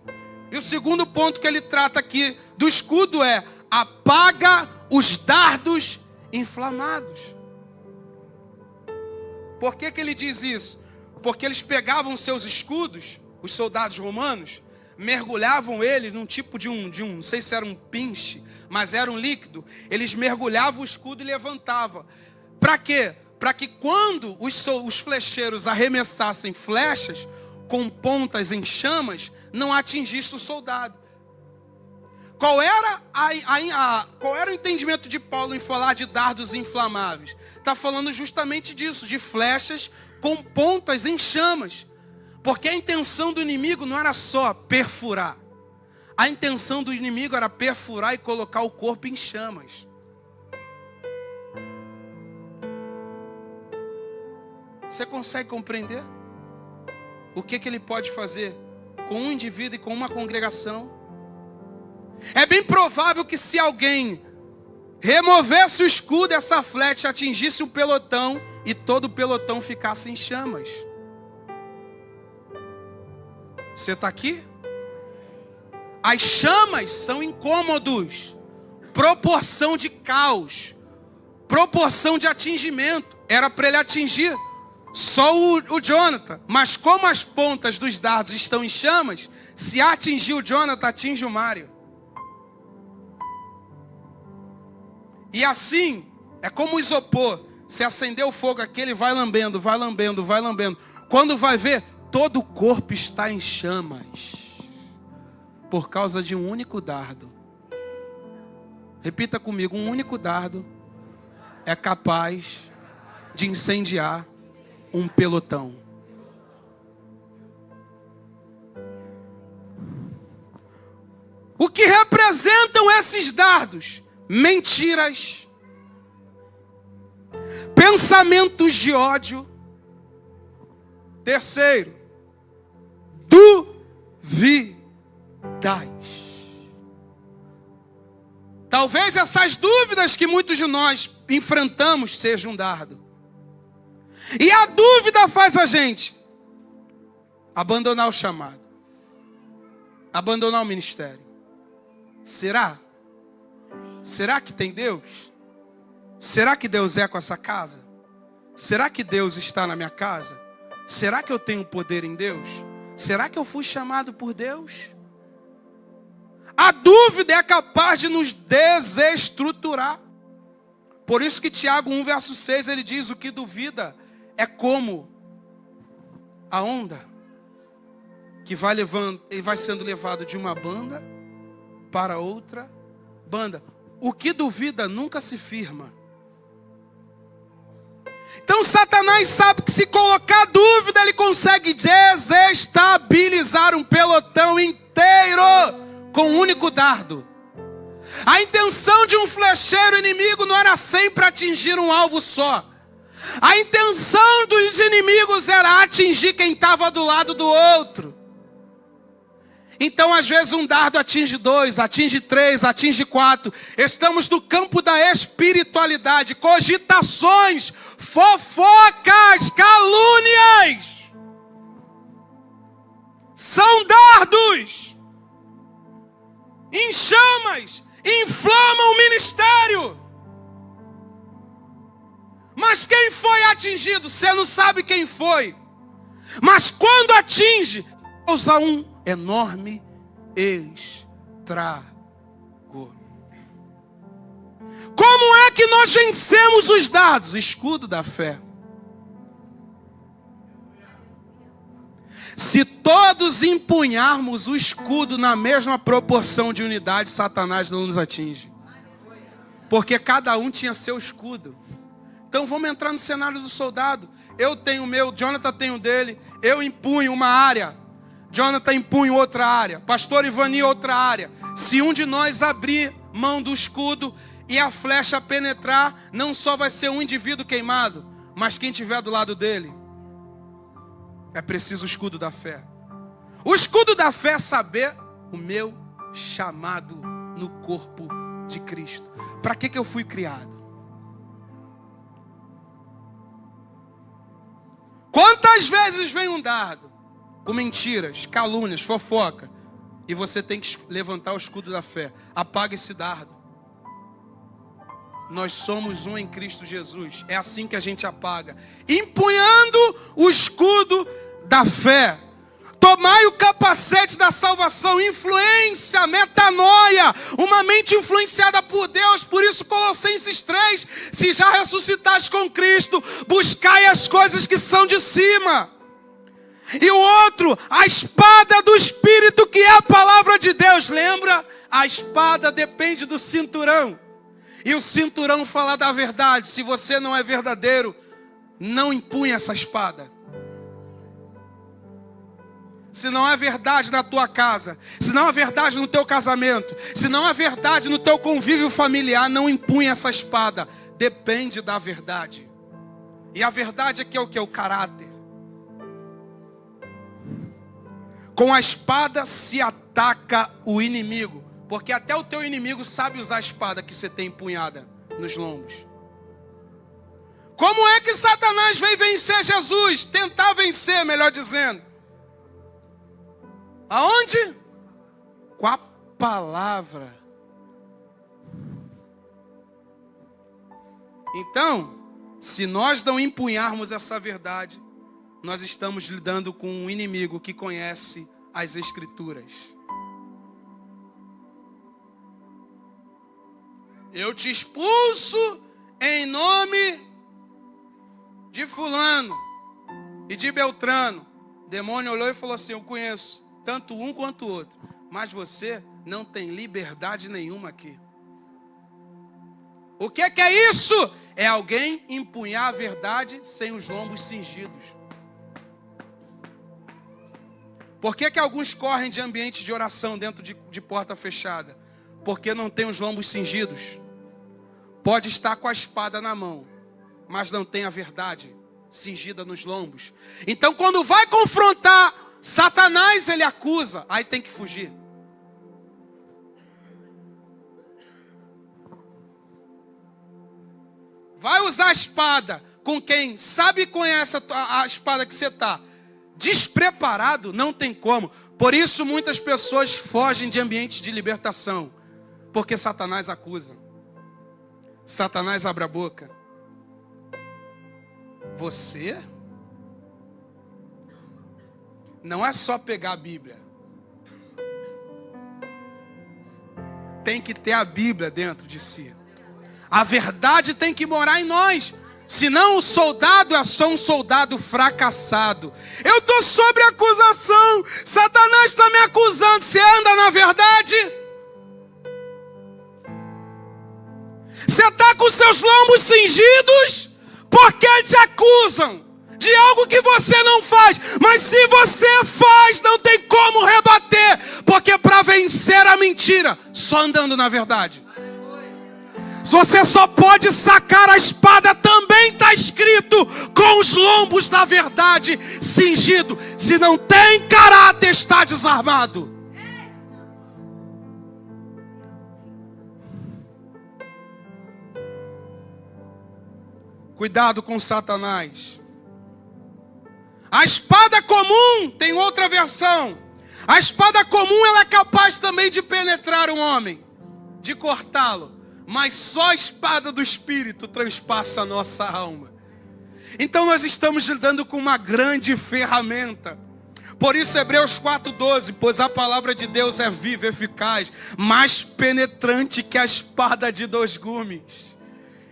E o segundo ponto que ele trata aqui do escudo é: apaga os dardos inflamados. Por que ele diz isso? Porque eles pegavam seus escudos, os soldados romanos, mergulhavam eles num tipo de um, não sei se era um pinche, mas era um líquido. Eles mergulhavam o escudo e levantavam. Para quê? Para que quando os flecheiros arremessassem flechas com pontas em chamas, não atingisse o soldado. Qual era o entendimento de Paulo em falar de dardos inflamáveis? Está falando justamente disso, de flechas com pontas em chamas. Porque a intenção do inimigo não era só perfurar. A intenção do inimigo era perfurar e colocar o corpo em chamas. Você consegue compreender? O que ele pode fazer com um indivíduo e com uma congregação? É bem provável que se alguém removesse o escudo, essa flecha atingisse o pelotão e todo o pelotão ficasse em chamas. Você está aqui? As chamas são incômodos, proporção de caos, proporção de atingimento. Era para ele atingir só o Jonathan, mas como as pontas dos dardos estão em chamas, se atingir o Jonathan, atinge o Mário. E assim, é como o isopor. Se acender o fogo aqui, ele vai lambendo, vai lambendo, vai lambendo. Quando vai ver, todo o corpo está em chamas. Por causa de um único dardo. Repita comigo, um único dardo é capaz de incendiar um pelotão. O que representam esses dardos? Mentiras, pensamentos de ódio. Terceiro, dúvidas. Talvez essas dúvidas que muitos de nós enfrentamos sejam um dardo. E a dúvida faz a gente abandonar o chamado, abandonar o ministério. Será? Será que tem Deus? Será que Deus é com essa casa? Será que Deus está na minha casa? Será que eu tenho poder em Deus? Será que eu fui chamado por Deus? A dúvida é capaz de nos desestruturar. Por isso que Tiago 1, verso 6, ele diz: o que duvida é como a onda que vai levando, e vai sendo levado de uma banda para outra banda. O que duvida nunca se firma. Então Satanás sabe que se colocar dúvida, ele consegue desestabilizar um pelotão inteiro com um único dardo. A intenção de um flecheiro inimigo não era sempre atingir um alvo só. A intenção dos inimigos era atingir quem estava do lado do outro. Então, às vezes, um dardo atinge 2, atinge 3, atinge 4. Estamos no campo da espiritualidade. Cogitações, fofocas, calúnias. São dardos. Em chamas. Inflamam o ministério. Mas quem foi atingido? Você não sabe quem foi. Mas quando atinge, causa um enorme estrago. Como é que nós vencemos os dardos? Escudo da fé. Se todos empunharmos o escudo na mesma proporção de unidade, Satanás não nos atinge. Porque cada um tinha seu escudo. Então vamos entrar no cenário do soldado. Eu tenho o meu, Jonathan tem o dele. Eu empunho uma área, Jonathan empunha outra área, pastor Ivani outra área. Se um de nós abrir mão do escudo e a flecha penetrar, não só vai ser um indivíduo queimado, mas quem estiver do lado dele. É preciso o escudo da fé. O escudo da fé é saber o meu chamado no corpo de Cristo. Para que eu fui criado? Quantas vezes vem um dardo com mentiras, calúnias, fofoca, e você tem que levantar o escudo da fé? Apaga esse dardo. Nós somos um em Cristo Jesus. É assim que a gente apaga, empunhando o escudo da fé. Tomai o capacete da salvação. Influência, metanoia, uma mente influenciada por Deus. Por isso Colossenses 3, se já ressuscitaste com Cristo, buscai as coisas que são de cima. E o outro, a espada do Espírito, que é a palavra de Deus. Lembra? A espada depende do cinturão. E o cinturão fala da verdade. Se você não é verdadeiro, não empunha essa espada. Se não há verdade na tua casa, se não há verdade no teu casamento, se não há verdade no teu convívio familiar, não empunha essa espada. Depende da verdade. E a verdade aqui é o que? O caráter. Com a espada se ataca o inimigo. Porque até o teu inimigo sabe usar a espada que você tem empunhada nos lombos. Como é que Satanás veio vencer Jesus? Tentar vencer, melhor dizendo. Aonde? Com a palavra. Então, se nós não empunharmos essa verdade, nós estamos lidando com um inimigo que conhece as Escrituras. Eu te expulso em nome de fulano e de Beltrano. O demônio olhou e falou assim: eu conheço tanto um quanto o outro, mas você não tem liberdade nenhuma aqui. O que é isso? É alguém empunhar a verdade sem os lombos cingidos. Por que alguns correm de ambiente de oração dentro de porta fechada? Porque não tem os lombos cingidos. Pode estar com a espada na mão, mas não tem a verdade cingida nos lombos. Então quando vai confrontar Satanás, ele acusa, aí tem que fugir. Vai usar a espada com quem sabe e conhece a espada que você está. Despreparado, não tem como. Por isso muitas pessoas fogem de ambientes de libertação. Porque Satanás acusa. Satanás abre a boca. Você? Não é só pegar a Bíblia. Tem que ter a Bíblia dentro de si. A verdade tem que morar em nós. Senão o soldado é só um soldado fracassado. Eu estou sob acusação. Satanás está me acusando. Você anda na verdade? Você está com seus lombos cingidos? Porque te acusam de algo que você não faz. Mas se você faz, não tem como rebater. Porque para vencer a mentira, só andando na verdade. Você só pode sacar a espada, também está escrito, com os lombos da verdade cingido. Se não tem caráter, está desarmado. Cuidado com Satanás. A espada comum, tem outra versão. A espada comum, ela é capaz também de penetrar um homem, de cortá-lo. Mas só a espada do Espírito transpassa a nossa alma. Então nós estamos lidando com uma grande ferramenta. Por isso Hebreus 4:12, pois a palavra de Deus é viva, eficaz, mais penetrante que a espada de 2 gumes.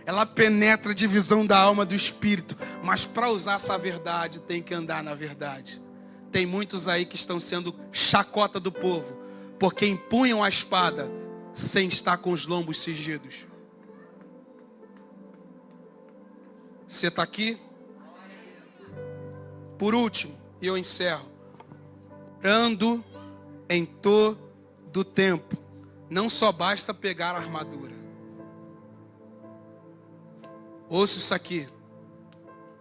Ela penetra a divisão da alma do Espírito. Mas para usar essa verdade, tem que andar na verdade. Tem muitos aí que estão sendo chacota do povo, porque empunham a espada sem estar com os lombos cingidos. Você está aqui? Por último, e eu encerro. Orando em todo tempo. Não só basta pegar a armadura. Ouça isso aqui.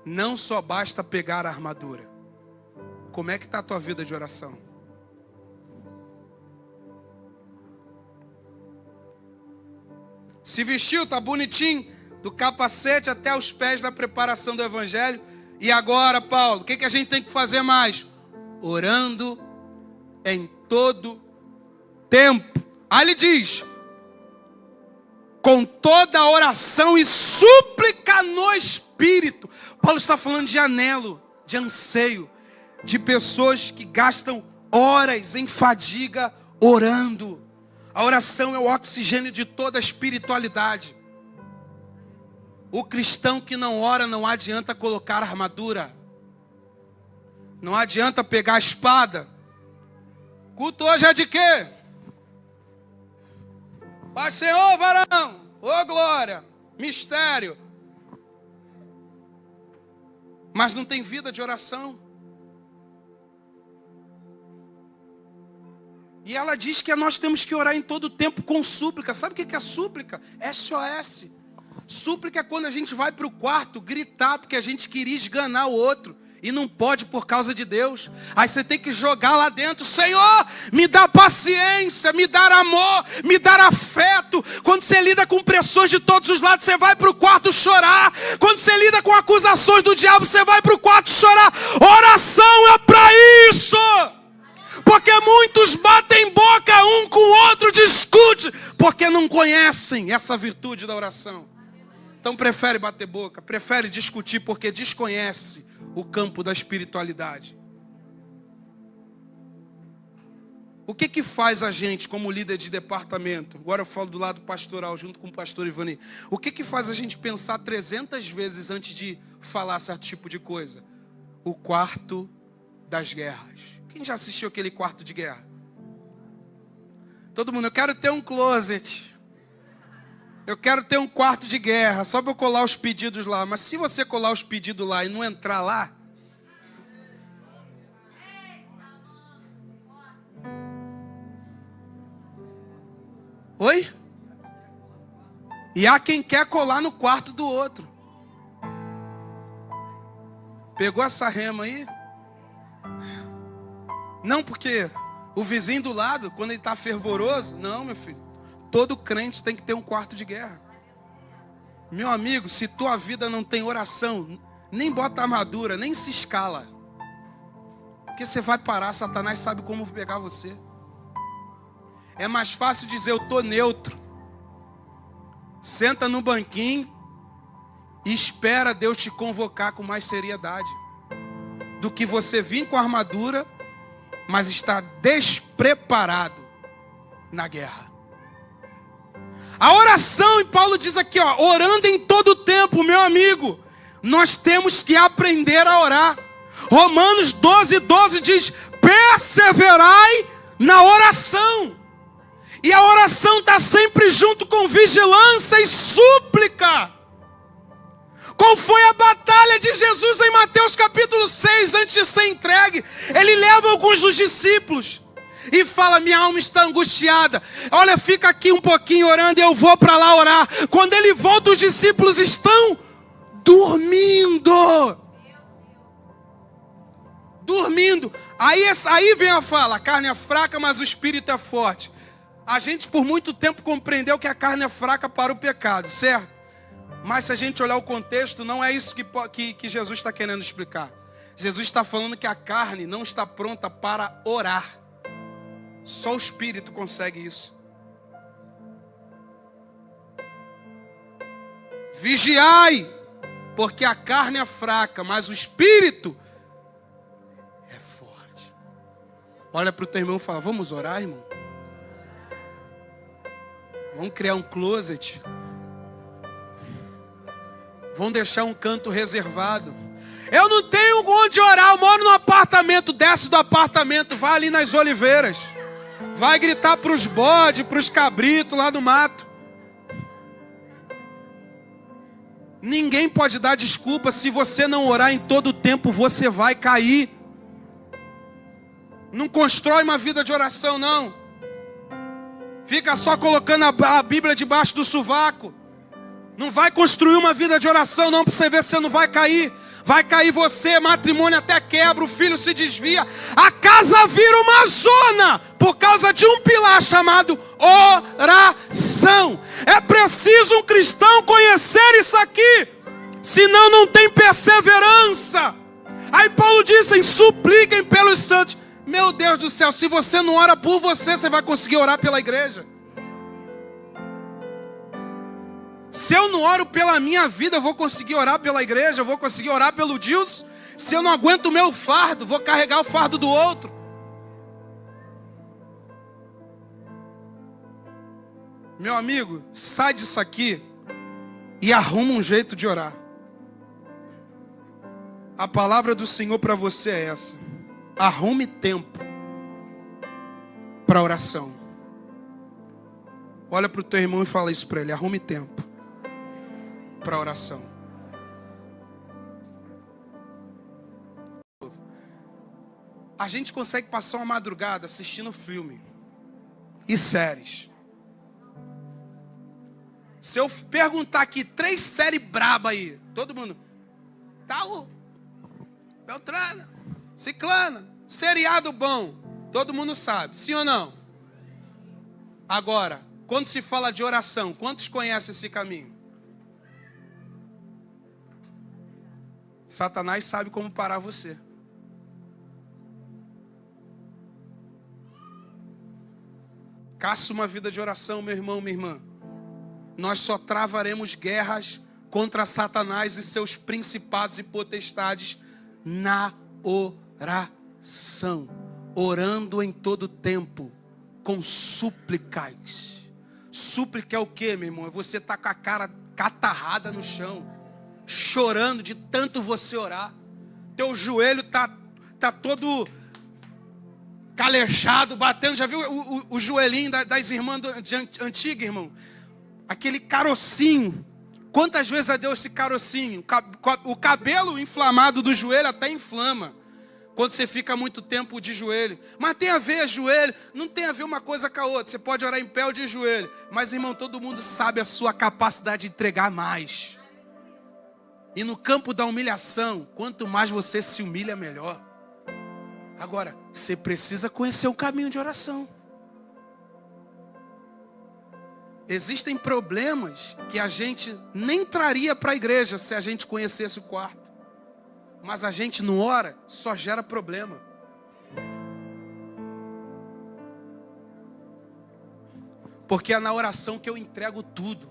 Não só basta pegar a armadura. Como é que está a tua vida de oração? Se vestiu, tá bonitinho, do capacete até os pés da preparação do Evangelho. E agora, Paulo, o que a gente tem que fazer mais? Orando em todo tempo. Aí ele diz, com toda oração e súplica no Espírito. Paulo está falando de anelo, de anseio, de pessoas que gastam horas em fadiga orando. A oração é o oxigênio de toda a espiritualidade. O cristão que não ora, não adianta colocar armadura. Não adianta pegar a espada. Culto hoje é de quê? Pai Senhor, varão. Ô glória. Mistério. Mas não tem vida de oração. E ela diz que nós temos que orar em todo tempo com súplica. Sabe o que é súplica? SOS. Súplica é quando a gente vai para o quarto gritar porque a gente queria esganar o outro. E não pode por causa de Deus. Aí você tem que jogar lá dentro. Senhor, me dá paciência, me dá amor, me dá afeto. Quando você lida com pressões de todos os lados, você vai para o quarto chorar. Quando você lida com acusações do diabo, você vai para o quarto chorar. Oração é para isso. Porque muitos batem boca um com o outro, discute, porque não conhecem essa virtude da oração. Então prefere bater boca, prefere discutir porque desconhece o campo da espiritualidade. O que faz a gente como líder de departamento? Agora eu falo do lado pastoral, junto com o pastor Ivani. O que faz a gente pensar 300 vezes antes de falar certo tipo de coisa? O quarto das guerras. Quem já assistiu aquele quarto de guerra? Todo mundo, eu quero ter um closet. Eu quero ter um quarto de guerra, só para eu colar os pedidos lá. Mas se você colar os pedidos lá e não entrar lá... Oi? E há quem quer colar no quarto do outro. Pegou essa rema aí? Não, porque o vizinho do lado, quando ele está fervoroso... Não, meu filho. Todo crente tem que ter um quarto de guerra. Meu amigo, se tua vida não tem oração, nem bota armadura, nem se escala. Porque você vai parar, Satanás sabe como pegar você. É mais fácil dizer, eu estou neutro. Senta no banquinho e espera Deus te convocar com mais seriedade. Do que você vir com a armadura, mas está despreparado na guerra. A oração, e Paulo diz aqui, ó, orando em todo tempo, meu amigo. Nós temos que aprender a orar. Romanos 12:12 diz, perseverai na oração. E a oração está sempre junto com vigilância e súplica. Qual foi a batalha de Jesus em Mateus capítulo 6, antes de ser entregue? Ele leva alguns dos discípulos e fala, minha alma está angustiada. Olha, fica aqui um pouquinho orando e eu vou para lá orar. Quando ele volta, os discípulos estão dormindo. Dormindo. Aí vem a fala, a carne é fraca, mas o espírito é forte. A gente por muito tempo compreendeu que a carne é fraca para o pecado, certo? Mas se a gente olhar o contexto, não é isso que Jesus está querendo explicar. Jesus está falando que a carne não está pronta para orar. Só o espírito consegue isso. Vigiai, porque a carne é fraca, mas o espírito é forte. Olha para o teu irmão e fala, vamos orar, irmão? Vamos criar um closet. Vamos deixar um canto reservado. Eu não tenho onde orar, eu moro no apartamento. Desce do apartamento, vai ali nas oliveiras. Vai gritar para os bodes, para os cabritos lá no mato. Ninguém pode dar desculpa. Se você não orar em todo o tempo, você vai cair. Não constrói uma vida de oração, não. Fica só colocando a Bíblia debaixo do sovaco. Não vai construir uma vida de oração não, para você ver se você não vai cair. Vai cair você, matrimônio até quebra, o filho se desvia. A casa vira uma zona por causa de um pilar chamado oração. É preciso um cristão conhecer isso aqui. Senão não tem perseverança. Aí Paulo diz, supliquem pelos santos. Meu Deus do céu, se você não ora por você, você vai conseguir orar pela igreja? Se eu não oro pela minha vida, eu vou conseguir orar pela igreja? Eu vou conseguir orar pelo Deus? Se eu não aguento o meu fardo, vou carregar o fardo do outro? Meu amigo, sai disso aqui e arruma um jeito de orar. A palavra do Senhor para você é essa. Arrume tempo para oração. Olha para o teu irmão e fala isso para ele. Arrume tempo para oração. A gente consegue passar uma madrugada assistindo filme e séries. Se eu perguntar aqui 3 séries braba aí, todo mundo, tal, Beltrana, Ciclana, seriado bom, todo mundo sabe, sim ou não? Agora, quando se fala de oração, quantos conhecem esse caminho? Satanás sabe como parar você. Caça uma vida de oração, meu irmão, minha irmã. Nós só travaremos guerras contra Satanás e seus principados e potestades na oração. Orando em todo tempo. com súplicas. Súplica é o quê, meu irmão? É você estar com a cara catarrada no chão, chorando de tanto você orar. Teu joelho tá todo calejado, batendo. Já viu o joelhinho das irmãs antigas, irmão? Aquele carocinho. Quantas vezes a Deus esse carocinho? O cabelo inflamado do joelho até inflama quando você fica muito tempo de joelho. Mas tem a ver joelho, não tem a ver uma coisa com a outra. Você pode orar em pé ou de joelho. Mas, irmão, todo mundo sabe a sua capacidade de entregar mais. E no campo da humilhação, quanto mais você se humilha, melhor. Agora, você precisa conhecer o caminho de oração. Existem problemas que a gente nem traria para a igreja se a gente conhecesse o quarto. Mas a gente não ora, só gera problema. Porque é na oração que eu entrego tudo.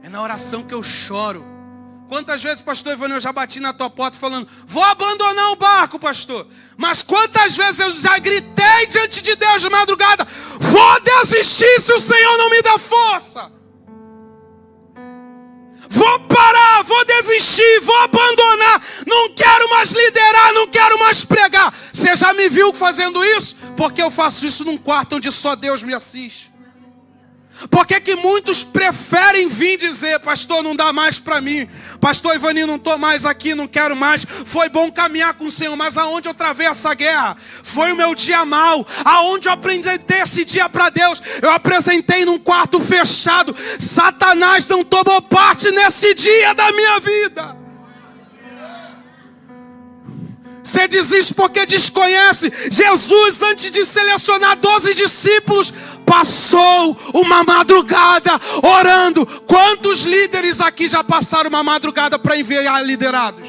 É na oração que eu choro. Quantas vezes, pastor Ivanil, eu já bati na tua porta falando: vou abandonar o barco, pastor. Mas quantas vezes eu já gritei diante de Deus de madrugada: vou desistir se o Senhor não me dá força. Vou parar, vou desistir, vou abandonar. Não quero mais liderar, não quero mais pregar. Você já me viu fazendo isso? Porque eu faço isso num quarto onde só Deus me assiste. Por que muitos preferem vir dizer: pastor, não dá mais para mim, pastor Ivanil, não estou mais aqui, não quero mais, foi bom caminhar com o Senhor, mas aonde eu travei essa guerra? Foi o meu dia mau. Aonde eu apresentei esse dia para Deus? Eu apresentei num quarto fechado. Satanás não tomou parte nesse dia da minha vida. Você desiste porque desconhece. Jesus, antes de selecionar 12 discípulos, passou uma madrugada orando. Quantos líderes aqui já passaram uma madrugada para enviar liderados?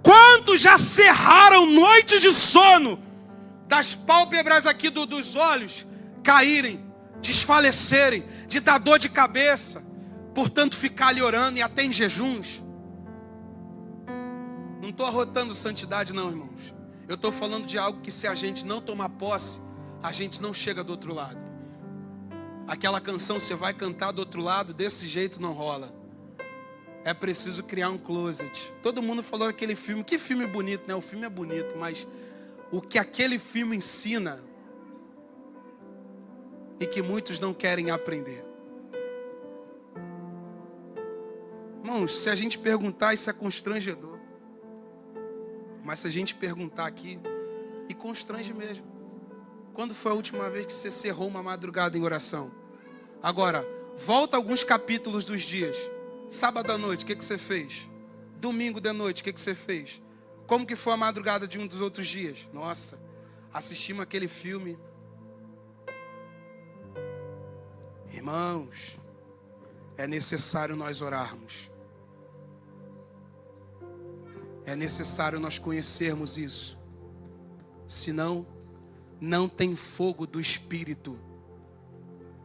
Quantos já cerraram noites de sono, das pálpebras aqui dos olhos caírem, desfalecerem, de dar dor de cabeça, portanto ficar ali orando e até em jejuns? Não estou arrotando santidade não, irmãos. Eu estou falando de algo que, se a gente não tomar posse, a gente não chega do outro lado. Aquela canção, você vai cantar do outro lado, desse jeito não rola. É preciso criar um closet. Todo mundo falou daquele filme. Que filme bonito, né? O filme é bonito, mas o que aquele filme ensina e que muitos não querem aprender. Irmãos, se a gente perguntar, isso é constrangedor. Mas se a gente perguntar aqui, e constrange mesmo. Quando foi a última vez que você cerrou uma madrugada em oração? Agora, volta alguns capítulos dos dias. Sábado à noite, o que você fez? Domingo de noite, o que você fez? Como que foi a madrugada de um dos outros dias? Nossa, assistimos aquele filme. Irmãos, é necessário nós orarmos. É necessário nós conhecermos isso. Senão, não tem fogo do Espírito.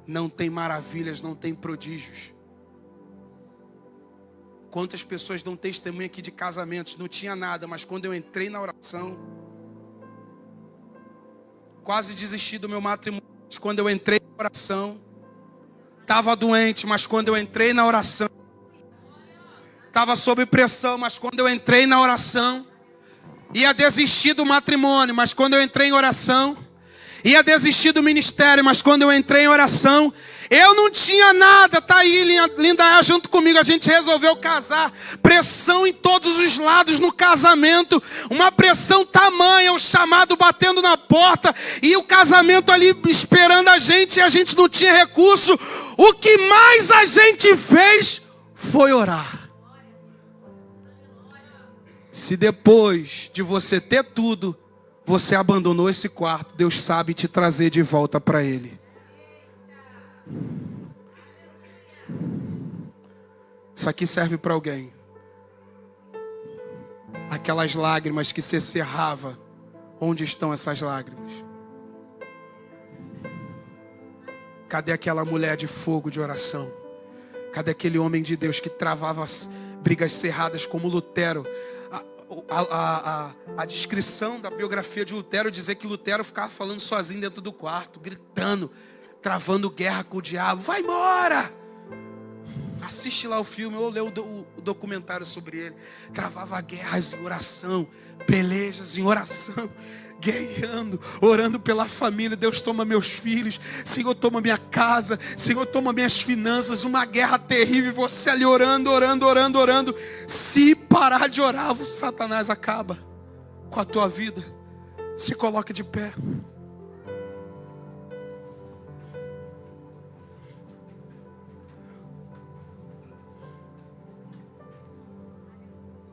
Não tem maravilhas, não tem prodígios. Quantas pessoas dão testemunho aqui de casamentos? Não tinha nada, mas quando eu entrei na oração, quase desisti do meu matrimônio. Mas quando eu entrei na oração, estava doente, mas quando eu entrei na oração, estava sob pressão, mas quando eu entrei na oração, ia desistir do matrimônio, mas quando eu entrei em oração, ia desistir do ministério, mas quando eu entrei em oração, eu não tinha nada. Tá aí, Linda, junto comigo, a gente resolveu casar. Pressão em todos os lados no casamento, uma pressão tamanha, o chamado batendo na porta, e o casamento ali esperando a gente, e a gente não tinha recurso. O que mais a gente fez foi orar. Se depois de você ter tudo, você abandonou esse quarto, Deus sabe te trazer de volta para Ele. Isso aqui serve para alguém. Aquelas lágrimas que você cerrava, onde estão essas lágrimas? Cadê aquela mulher de fogo de oração? Cadê aquele homem de Deus que travava brigas cerradas como Lutero. A descrição da biografia de Lutero dizer que Lutero ficava falando sozinho dentro do quarto, gritando, travando guerra com o diabo. Vai embora! Assiste lá o filme ou lê o documentário sobre ele. Travava guerras em oração, pelejas em oração, guerreando, orando pela família. Deus, toma meus filhos. Senhor, toma minha casa. Senhor, toma minhas finanças. Uma guerra terrível. E você ali orando, orando, orando, orando. Se parar de orar, o Satanás acaba com a tua vida. Se coloque de pé.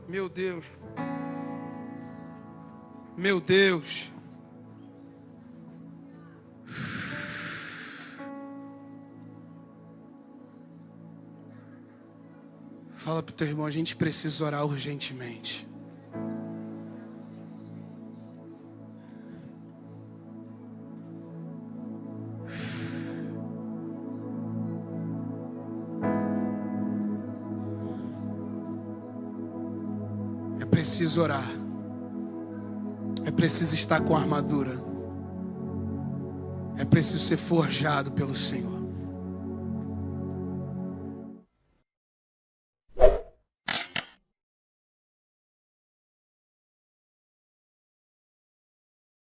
Meu Deus. Meu Deus. Fala pro teu irmão, a gente precisa orar urgentemente. É preciso orar. É preciso estar com a armadura. É preciso ser forjado pelo Senhor.